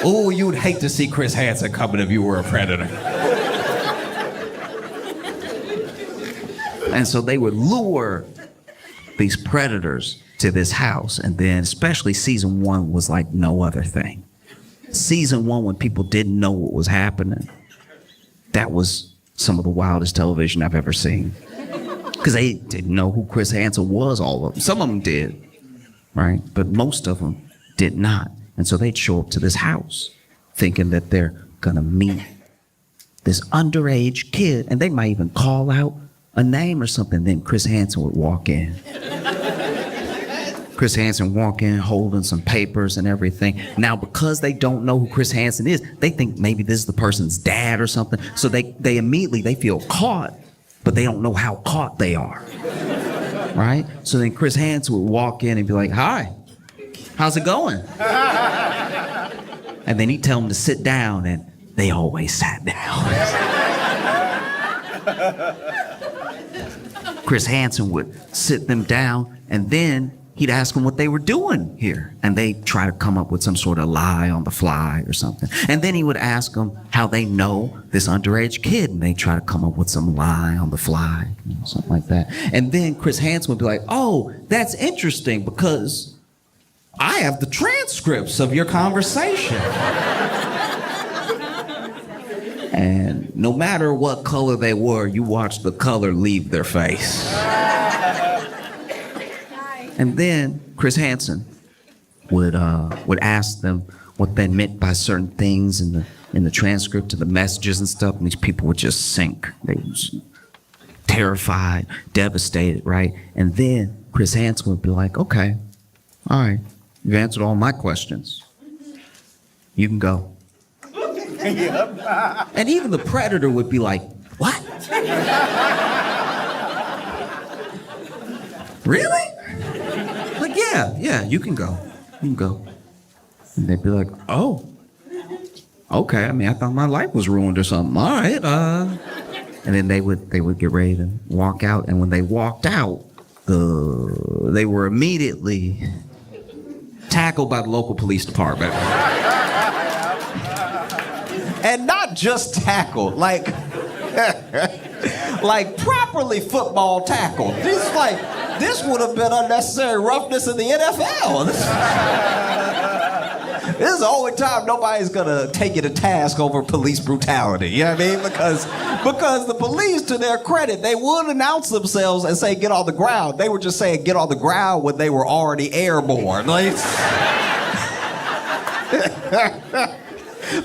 Oh, you'd hate to see Chris Hansen coming if you were a predator. And so they would lure these predators to this house, and then especially season 1 was like no other thing. Season 1, when people didn't know what was happening, that was some of the wildest television I've ever seen. Because they didn't know who Chris Hansen was, all of them. Some of them did, right? But most of them did not. And so they'd show up to this house thinking that they're gonna meet this underage kid, and they might even call out a name or something. Then Chris Hansen would walk in. Chris Hansen walk in holding some papers and everything. Now, because they don't know who Chris Hansen is, they think maybe this is the person's dad or something. So they immediately, they feel caught, but they don't know how caught they are, right? So then Chris Hansen would walk in and be like, hi, how's it going? And then he'd tell them to sit down, and they always sat down. Chris Hansen would sit them down, and then he'd ask them what they were doing here. And they'd try to come up with some sort of lie on the fly or something. And then he would ask them how they know this underage kid, and they'd try to come up with some lie on the fly, something like that. And then Chris Hansen would be like, oh, that's interesting because I have the transcripts of your conversation. And no matter what color they were, you watched the color leave their face. And then Chris Hansen would ask them what they meant by certain things in the transcript of the messages and stuff, and these people would just sink. They were terrified, devastated, right? And then Chris Hansen would be like, okay, all right, you've answered all my questions. You can go. And even the predator would be like, what? Really? Like, yeah, you can go. You can go. And they'd be like, oh, okay. I mean, I thought my life was ruined or something. All right. And then they would get ready to walk out. And when they walked out, they were immediately tackled by the local police department. And not just tackled, like properly football tackled. This would have been unnecessary roughness in the NFL. This is the only time nobody's gonna take you to task over police brutality. You know what I mean? Because the police, to their credit, they would announce themselves and say, get on the ground. They were just saying, get on the ground when they were already airborne.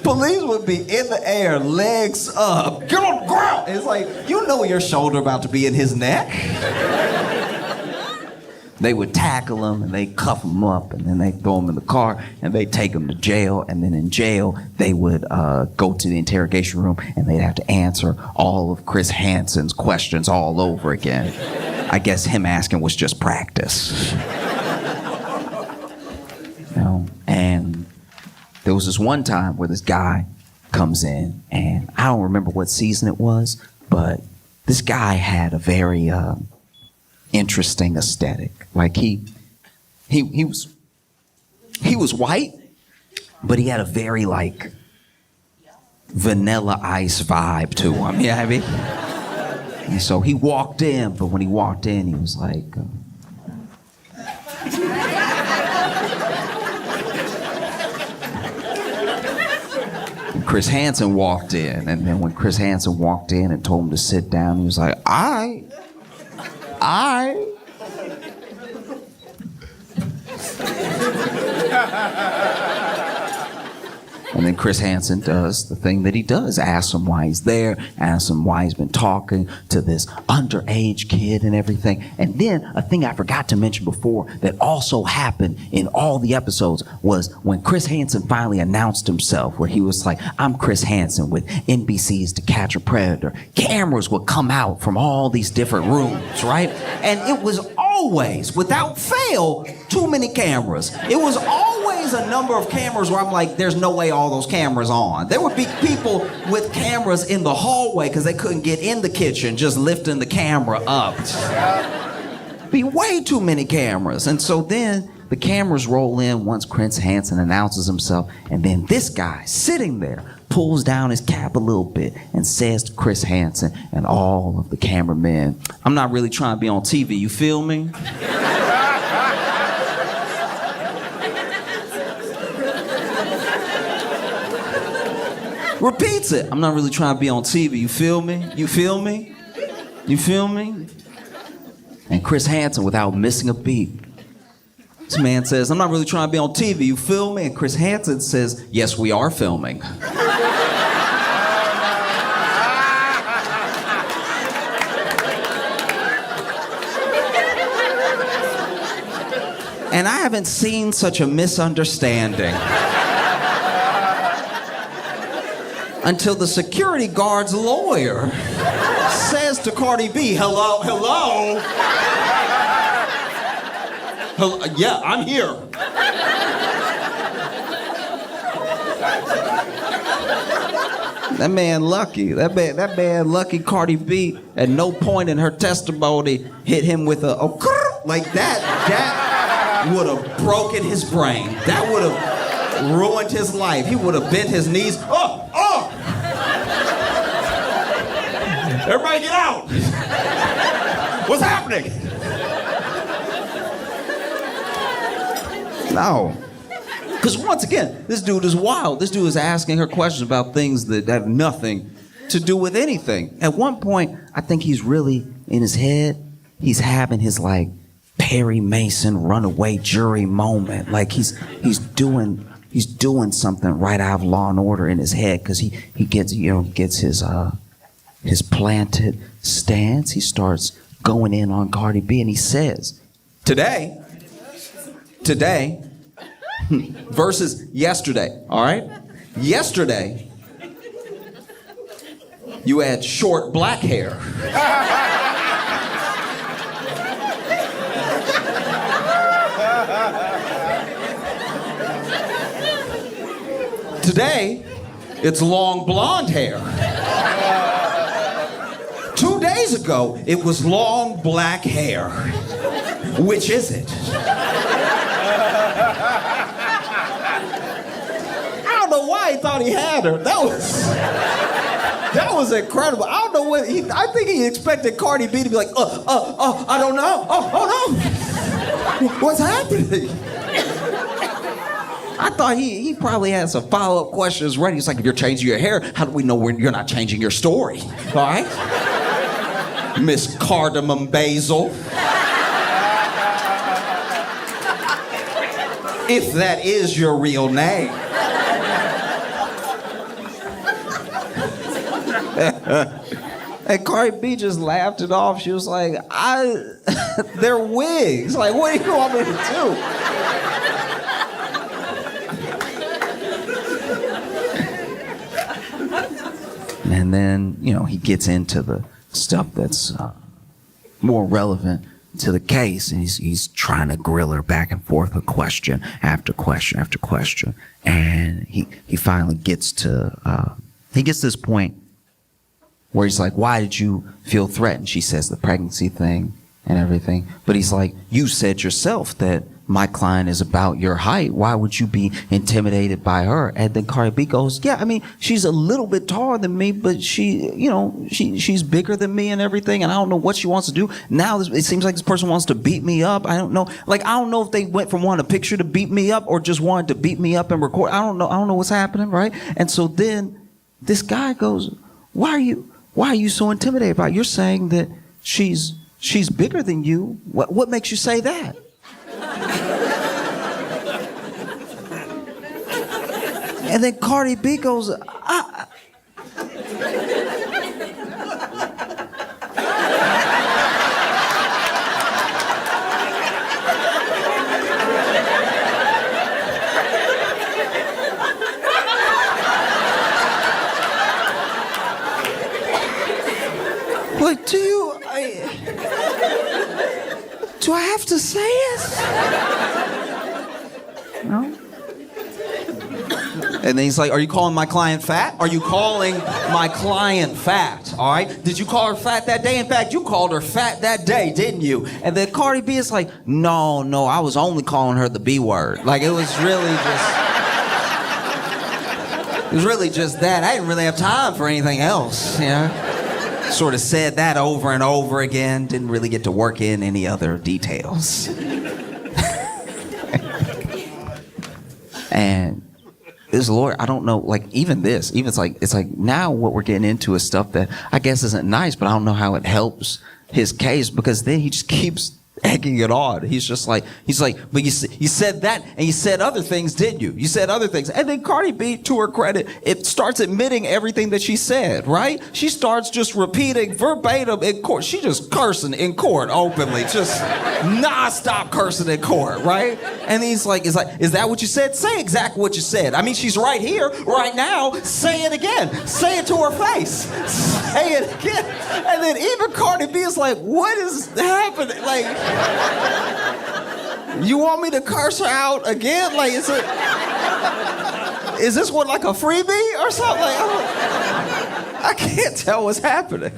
Police would be in the air, legs up. Get on the ground. It's like, you know your shoulder about to be in his neck. They would tackle him and they cuff him up and then they throw him in the car and they take him to jail. And then in jail, they would go to the interrogation room and they'd have to answer all of Chris Hansen's questions all over again. I guess him asking was just practice. You know, and there was this one time where this guy comes in and I don't remember what season it was, but this guy had a very interesting aesthetic. Like he was white, but he had a very like Vanilla Ice vibe to him. You know what I mean? And so he walked in, but when he walked in, he was like. Chris Hansen walked in, and then when Chris Hansen walked in and told him to sit down, he was like, I. And then Chris Hansen does the thing that he does, asks him why he's there, asks him why he's been talking to this underage kid and everything. And then a thing I forgot to mention before that also happened in all the episodes was when Chris Hansen finally announced himself, where he was like, I'm Chris Hansen with NBC's To Catch a Predator. Cameras would come out from all these different rooms, right? And it was always, without fail, too many cameras. It was always a number of cameras where I'm like, there's no way all those cameras on. There would be people with cameras in the hallway because they couldn't get in the kitchen, just lifting the camera up. Be way too many cameras. And so then the cameras roll in once Chris Hansen announces himself, and then this guy sitting there pulls down his cap a little bit and says to Chris Hansen and all of the cameramen, I'm not really trying to be on TV, you feel me? Repeats it. I'm not really trying to be on TV, you feel me? You feel me? You feel me? And Chris Hansen, without missing a beat, this man says, I'm not really trying to be on TV, you feel me? And Chris Hansen says, yes, we are filming. And I haven't seen such a misunderstanding until the security guard's lawyer says to Cardi B, hello? Yeah, I'm here. That man lucky. That man lucky Cardi B at no point in her testimony hit him with a like that. That would have broken his brain. That would have ruined his life. He would have bent his knees. Oh! Everybody get out! What's happening? No. Because once again, this dude is wild. This dude is asking her questions about things that have nothing to do with anything. At one point, I think he's really, in his head, he's having his like Perry Mason runaway jury moment. Like he's doing something right out of Law and Order in his head because he gets his planted stance. He starts going in on Cardi B and he says, today versus yesterday, all right? Yesterday, you had short black hair. Today, it's long blonde hair. 2 days ago, it was long black hair. Which is it? I don't know why he thought he had her. That was incredible. I don't know what I think he expected Cardi B to be like, I don't know. Oh no. What's happening? I thought he probably had some follow-up questions ready. He's like, if you're changing your hair, how do we know when you're not changing your story? All right? Miss Cardamom Basil. If that is your real name. And Cardi B just laughed it off. She was like, they're wigs. Like, what do you want me to do? And then, he gets into the stuff that's more relevant to the case, and he's trying to grill her back and forth with question after question after question. And he finally gets to this point where he's like, why did you feel threatened? She says the pregnancy thing and everything. But he's like, you said yourself that my client is about your height. Why would you be intimidated by her? And then Cardi B goes, yeah, I mean, she's a little bit taller than me, but she's bigger than me and everything. And I don't know what she wants to do. Now it seems like this person wants to beat me up. I don't know. Like, I don't know if they went from wanting a picture to beat me up or just wanted to beat me up and record. I don't know what's happening, right? And so then this guy goes, why are you so intimidated by it? You're saying that she's bigger than you. What makes you say that? And then Cardi B goes, like, do I have to say it? No. And then he's like, are you calling my client fat? Are you calling my client fat? All right? Did you call her fat that day? In fact, you called her fat that day, didn't you? And then Cardi B is like, no, I was only calling her the B word. Like, it was really just that. I didn't really have time for anything else, Sort of said that over and over again. Didn't really get to work in any other details. And this lawyer, I don't know, like, even it's like now what we're getting into is stuff that I guess isn't nice, but I don't know how it helps his case, because then he just keeps egging it on. He's like, but you said that, and you said other things, didn't you? You said other things. And then Cardi B, to her credit, it starts admitting everything that she said, right? She starts just repeating verbatim in court. She just cursing in court openly, just non-stop cursing in court, right? And he's like, is that what you said? Say exactly what you said. I mean, she's right here, right now. Say it again. Say it to her face. Say it again. And then even Cardi B is like, what is happening? Like, you want me to curse her out again? Like, is this one like a freebie or something? Like, I can't tell what's happening.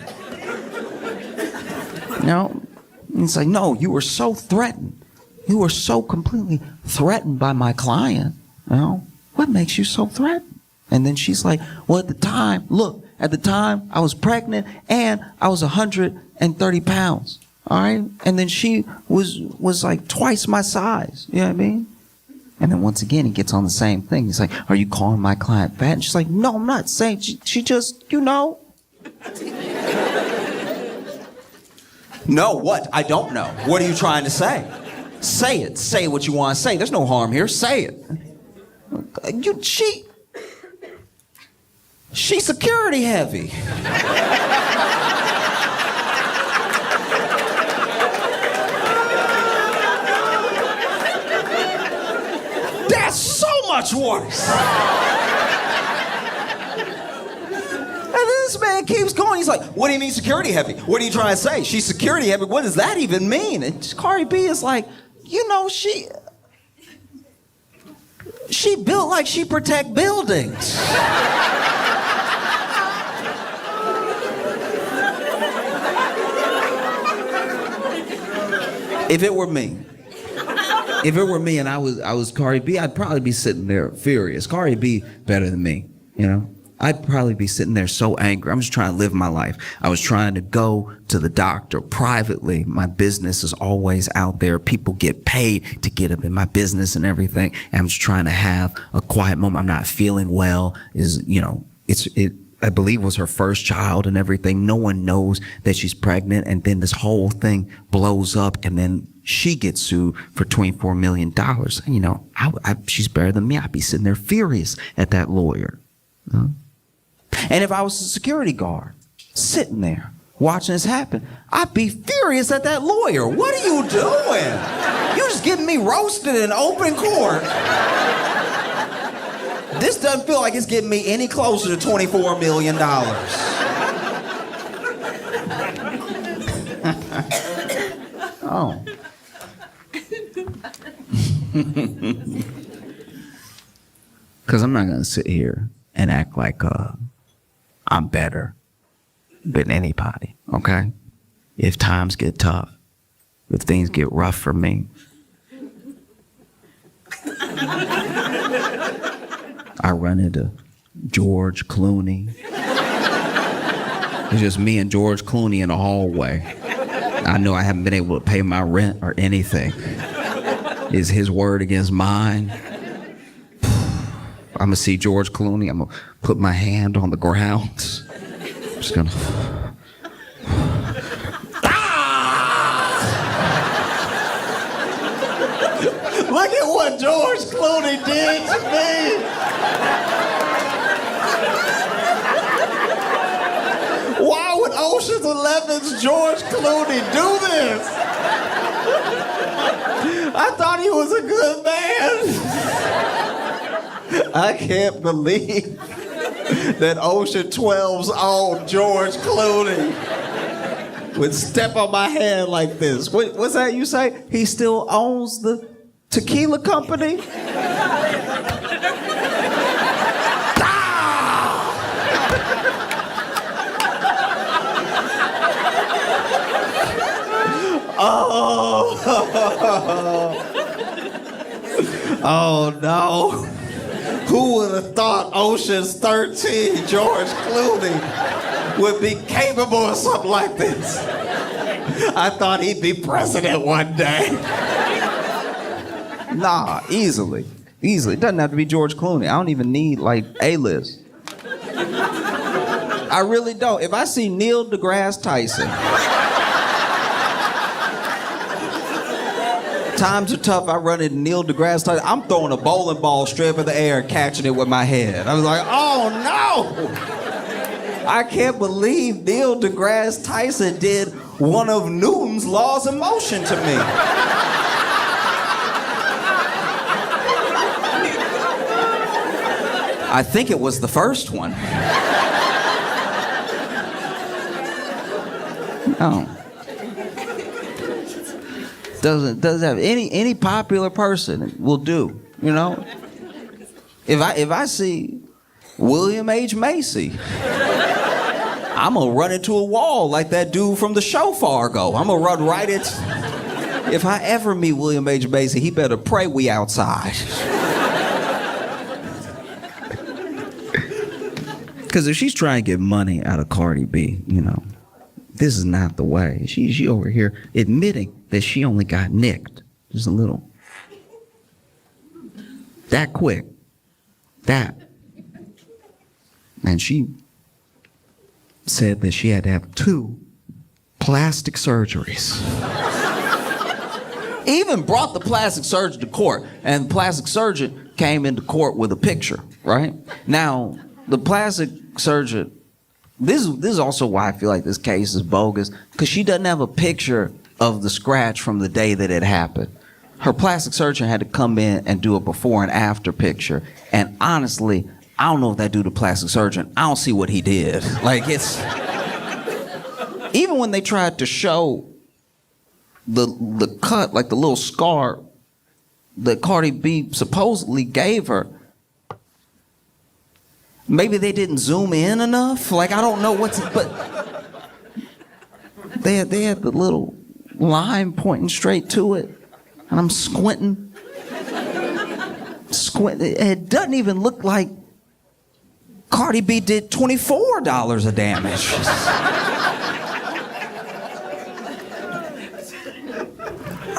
It's like, no, you were so threatened. You were so completely threatened by my client. What makes you so threatened? And then she's like, well, at the time I was pregnant and I was 130 pounds. All right? And then she was like twice my size. You know what I mean? And then once again, he gets on the same thing. He's like, are you calling my client fat? And she's like, no, I'm not saying. She just, No, what? I don't know. What are you trying to say? Say it. Say what you want to say. There's no harm here. Say it. She's security heavy. That's so much worse. And this man keeps going. He's like, what do you mean security heavy? What are you trying to say? She's security heavy. What does that even mean? And Cardi B is like, she built like she protect buildings. If it were me and I was Cardi B, I'd probably be sitting there furious. Cardi B better than me, I'd probably be sitting there so angry. I'm just trying to live my life. I was trying to go to the doctor privately. My business is always out there. People get paid to get up in my business and everything. And I'm just trying to have a quiet moment. I'm not feeling well. I believe was her first child and everything. No one knows that she's pregnant. And then this whole thing blows up, and then she gets sued for $24 million. And, she's better than me. I'd be sitting there furious at that lawyer. And if I was a security guard sitting there watching this happen, I'd be furious at that lawyer. What are you doing? You're just getting me roasted in open court. This doesn't feel like it's getting me any closer to $24 million. Oh. Because I'm not going to sit here and act like I'm better than anybody, okay? If times get tough, if things get rough for me, I run into George Clooney. It's just me and George Clooney in the hallway. I know I haven't been able to pay my rent or anything. Is his word against mine? I'm gonna see George Clooney. I'm gonna put my hand on the ground. I'm just gonna. Look at what George Clooney did to me. Why would Ocean's 11's George Clooney do this? I thought he was a good man. I can't believe that Ocean 12's own George Clooney would step on my hand like this. What's that you say? He still owns the tequila company? Oh no. Who would have thought Ocean's 13 George Clooney would be capable of something like this? I thought he'd be president one day. Nah, easily. Easily. It doesn't have to be George Clooney. I don't even need like A-list. I really don't. If I see Neil deGrasse Tyson, times are tough, I run into Neil deGrasse Tyson, I'm throwing a bowling ball straight in the air and catching it with my head. I was like, oh no! I can't believe Neil deGrasse Tyson did one of Newton's laws of motion to me. I think it was the first one. No. Doesn't have any popular person will do, you know? If I see William H. Macy, I'm gonna run into a wall like that dude from the show Fargo. I'm gonna run right into. If I ever meet William H. Macy, he better pray we outside. Because if she's trying to get money out of Cardi B, you know, this is not the way. She over here admitting that she only got nicked. Just a little. That quick. That. And she said that she had to have 2 plastic surgeries. Even brought the plastic surgeon to court. And the plastic surgeon came into court with a picture, right? Now, the plastic surgeon, this is also why I feel like this case is bogus, because she doesn't have a picture of the scratch from the day that it happened. Her plastic surgeon had to come in and do a before and after picture. And honestly, I don't know if that dude, the plastic surgeon, I don't see what he did. Like, it's... Even when they tried to show the cut, like the little scar that Cardi B supposedly gave her, maybe they didn't zoom in enough. Like, I don't know what's, but they had the little line pointing straight to it, and I'm squinting. It doesn't even look like Cardi B did $24 of damage.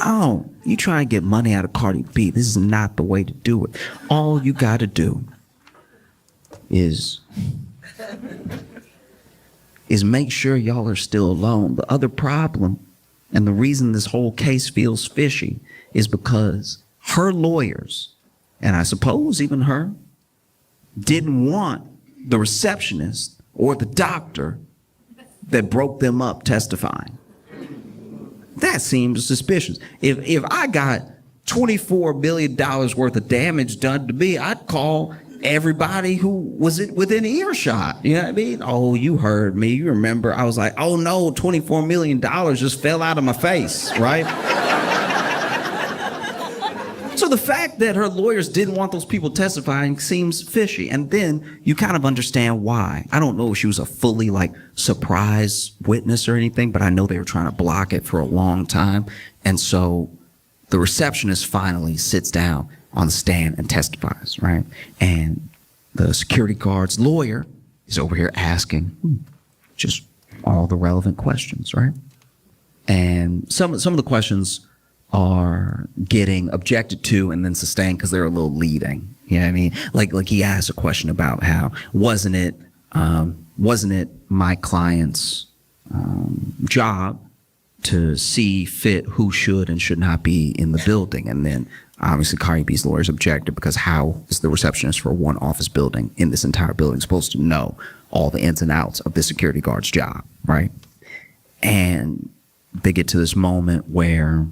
Oh, you try and get money out of Cardi B, this is not the way to do it. All you gotta do is make sure y'all are still alone. The other problem, and the reason this whole case feels fishy, is because her lawyers, and I suppose even her, didn't want the receptionist or the doctor that broke them up testifying. That seems suspicious. If I got $24 million worth of damage done to me, I'd call everybody who was within earshot. You know what I mean? Oh, you heard me. You remember? I was like, oh no, $24 million just fell out of my face, right? So the fact that her lawyers didn't want those people testifying seems fishy. And then you kind of understand why. I don't know if she was a fully surprise witness or anything, but I know they were trying to block it for a long time. And so the receptionist finally sits down on the stand and testifies, right? And the security guard's lawyer is over here asking just all the relevant questions, right? And some of the questions are getting objected to and then sustained because they're a little leading. You know what I mean? Like he asked a question about how wasn't it my client's job to see fit who should and should not be in the building? And then obviously Cardi B's lawyers objected because how is the receptionist for one office building in this entire building supposed to know all the ins and outs of the security guard's job, right? And they get to this moment where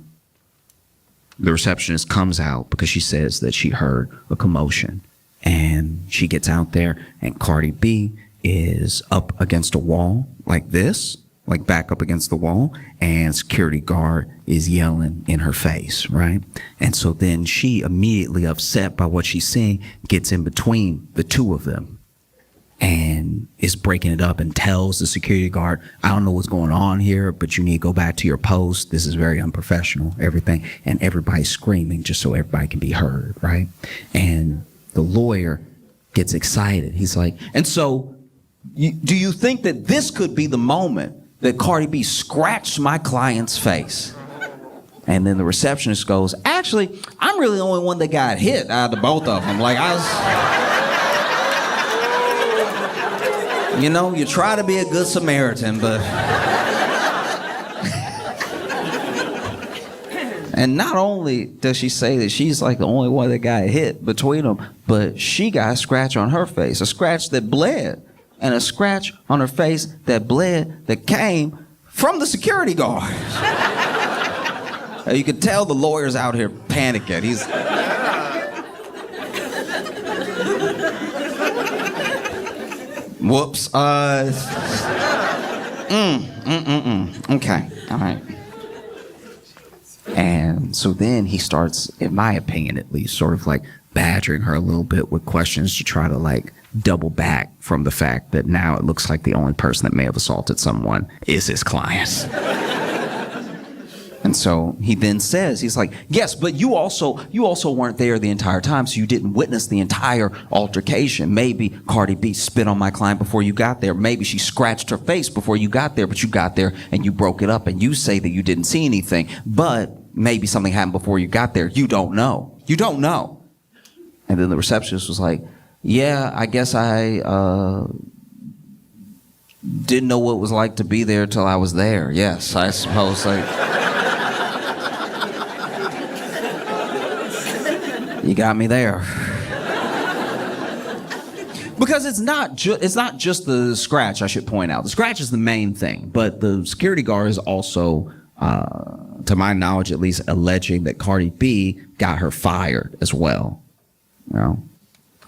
the receptionist comes out because she says that she heard a commotion, and she gets out there and Cardi B is up against a wall like this, like back up against the wall, and security guard is yelling in her face, right? And so then she, immediately upset by what she's seeing, gets in between the two of them and is breaking it up and tells the security guard, I don't know what's going on here, but you need to go back to your post. This is very unprofessional, everything. And everybody's screaming just so everybody can be heard, right? And the lawyer gets excited. He's like, and so do you think that this could be the moment that Cardi B scratched my client's face? And then the receptionist goes, actually, I'm really the only one that got hit out of the both of them. Like, I was... You know, you try to be a good Samaritan, but... And not only does she say that she's like the only one that got hit between them, but she got a scratch on her face, a scratch that bled, and a scratch on her face that bled that came from the security guard. You could tell the lawyer's out here panicking. He's... Whoops. Okay. All right. And so then he starts, in my opinion at least, sort of like badgering her a little bit with questions to try to like double back from the fact that now it looks like the only person that may have assaulted someone is his client. And so he then says, he's like, yes, but you also weren't there the entire time, so you didn't witness the entire altercation. Maybe Cardi B spit on my client before you got there. Maybe she scratched her face before you got there, but you got there and you broke it up and you say that you didn't see anything. But maybe something happened before you got there. You don't know. You don't know. And then the receptionist was like, yeah, I guess I didn't know what it was like to be there till I was there. Yes, I suppose. You got me there. Because it's not just the scratch, I should point out. The scratch is the main thing, but the security guard is also, to my knowledge at least, alleging that Cardi B got her fired as well. You know?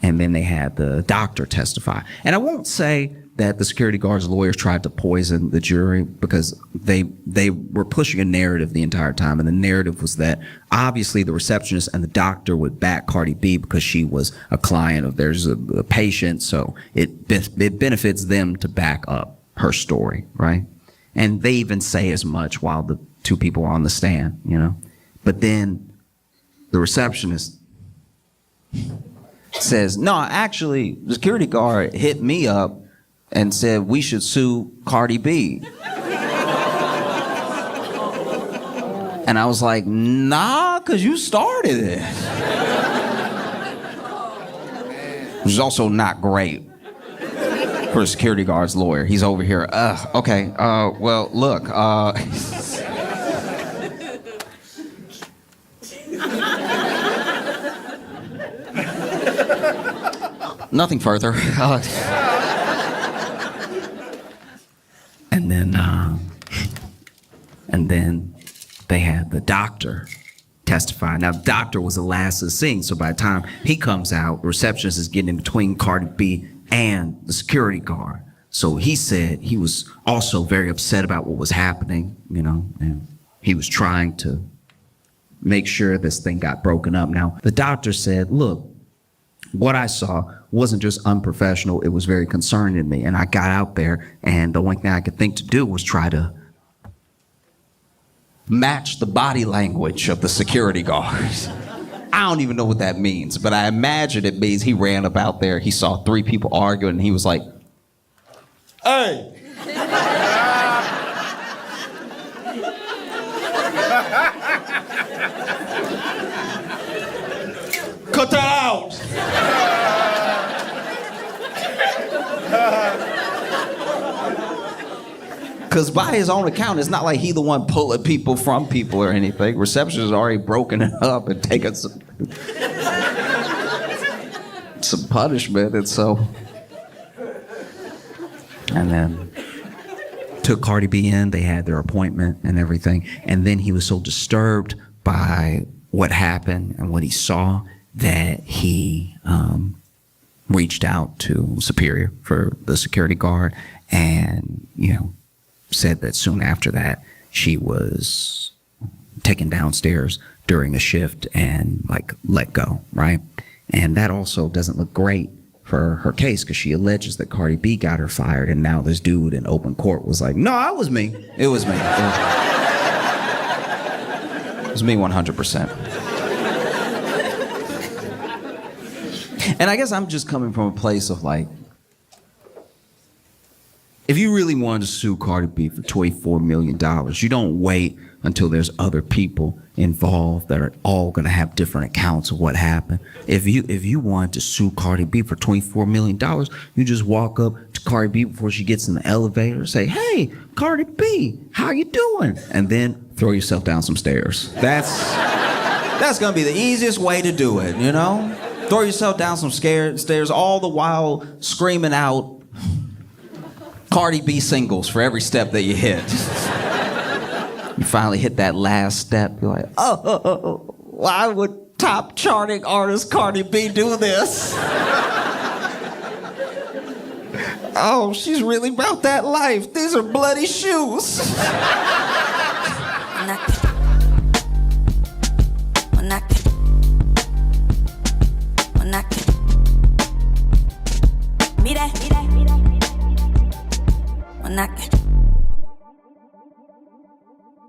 And then they had the doctor testify. And I won't say that the security guard's lawyers tried to poison the jury, because they were pushing a narrative the entire time. And the narrative was that obviously the receptionist and the doctor would back Cardi B because she was a client of theirs, a patient. So it benefits them to back up her story, right? And they even say as much while the two people are on the stand, you know? But then the receptionist says, no, actually, the security guard hit me up and said we should sue Cardi B. And I was like, nah, because you started it. Which is also not great for a security guard's lawyer. He's over here, okay, well, look, nothing further. And then they had the doctor testify. Now, the doctor was the last to the scene, so by the time he comes out, the receptionist is getting in between Cardi B and the security guard. So he said he was also very upset about what was happening, you know, and he was trying to make sure this thing got broken up. Now, the doctor said, look, what I saw wasn't just unprofessional, it was very concerning to me. And I got out there, and the only thing I could think to do was try to match the body language of the security guards. I don't even know what that means, but I imagine it means he ran up out there, he saw 3 people arguing, and he was like, hey! Cut that out! Because by his own account, it's not like he the one pulling people from people or anything. Reception has already broken it up and taken some punishment, and so... And then took Cardi B in, they had their appointment and everything, and then he was so disturbed by what happened and what he saw that he reached out to Superior for the security guard and, you know, said that soon after that she was taken downstairs during a shift and like let go, right? And that also doesn't look great for her case because she alleges that Cardi B got her fired, and now this dude in open court was like, no, it was me. It was me. It was me 100%. And I guess I'm just coming from a place of like, if you really wanted to sue Cardi B for $24 million, you don't wait until there's other people involved that are all gonna have different accounts of what happened. If you wanted to sue Cardi B for $24 million, you just walk up to Cardi B before she gets in the elevator and say, hey, Cardi B, how you doing? And then throw yourself down some stairs. That's gonna be the easiest way to do it, you know? Throw yourself down some stairs, all the while screaming out Cardi B singles for every step that you hit. You finally hit that last step, you're like, oh, why would top charting artist Cardi B do this? Oh, she's really about that life. These are bloody shoes. Mira.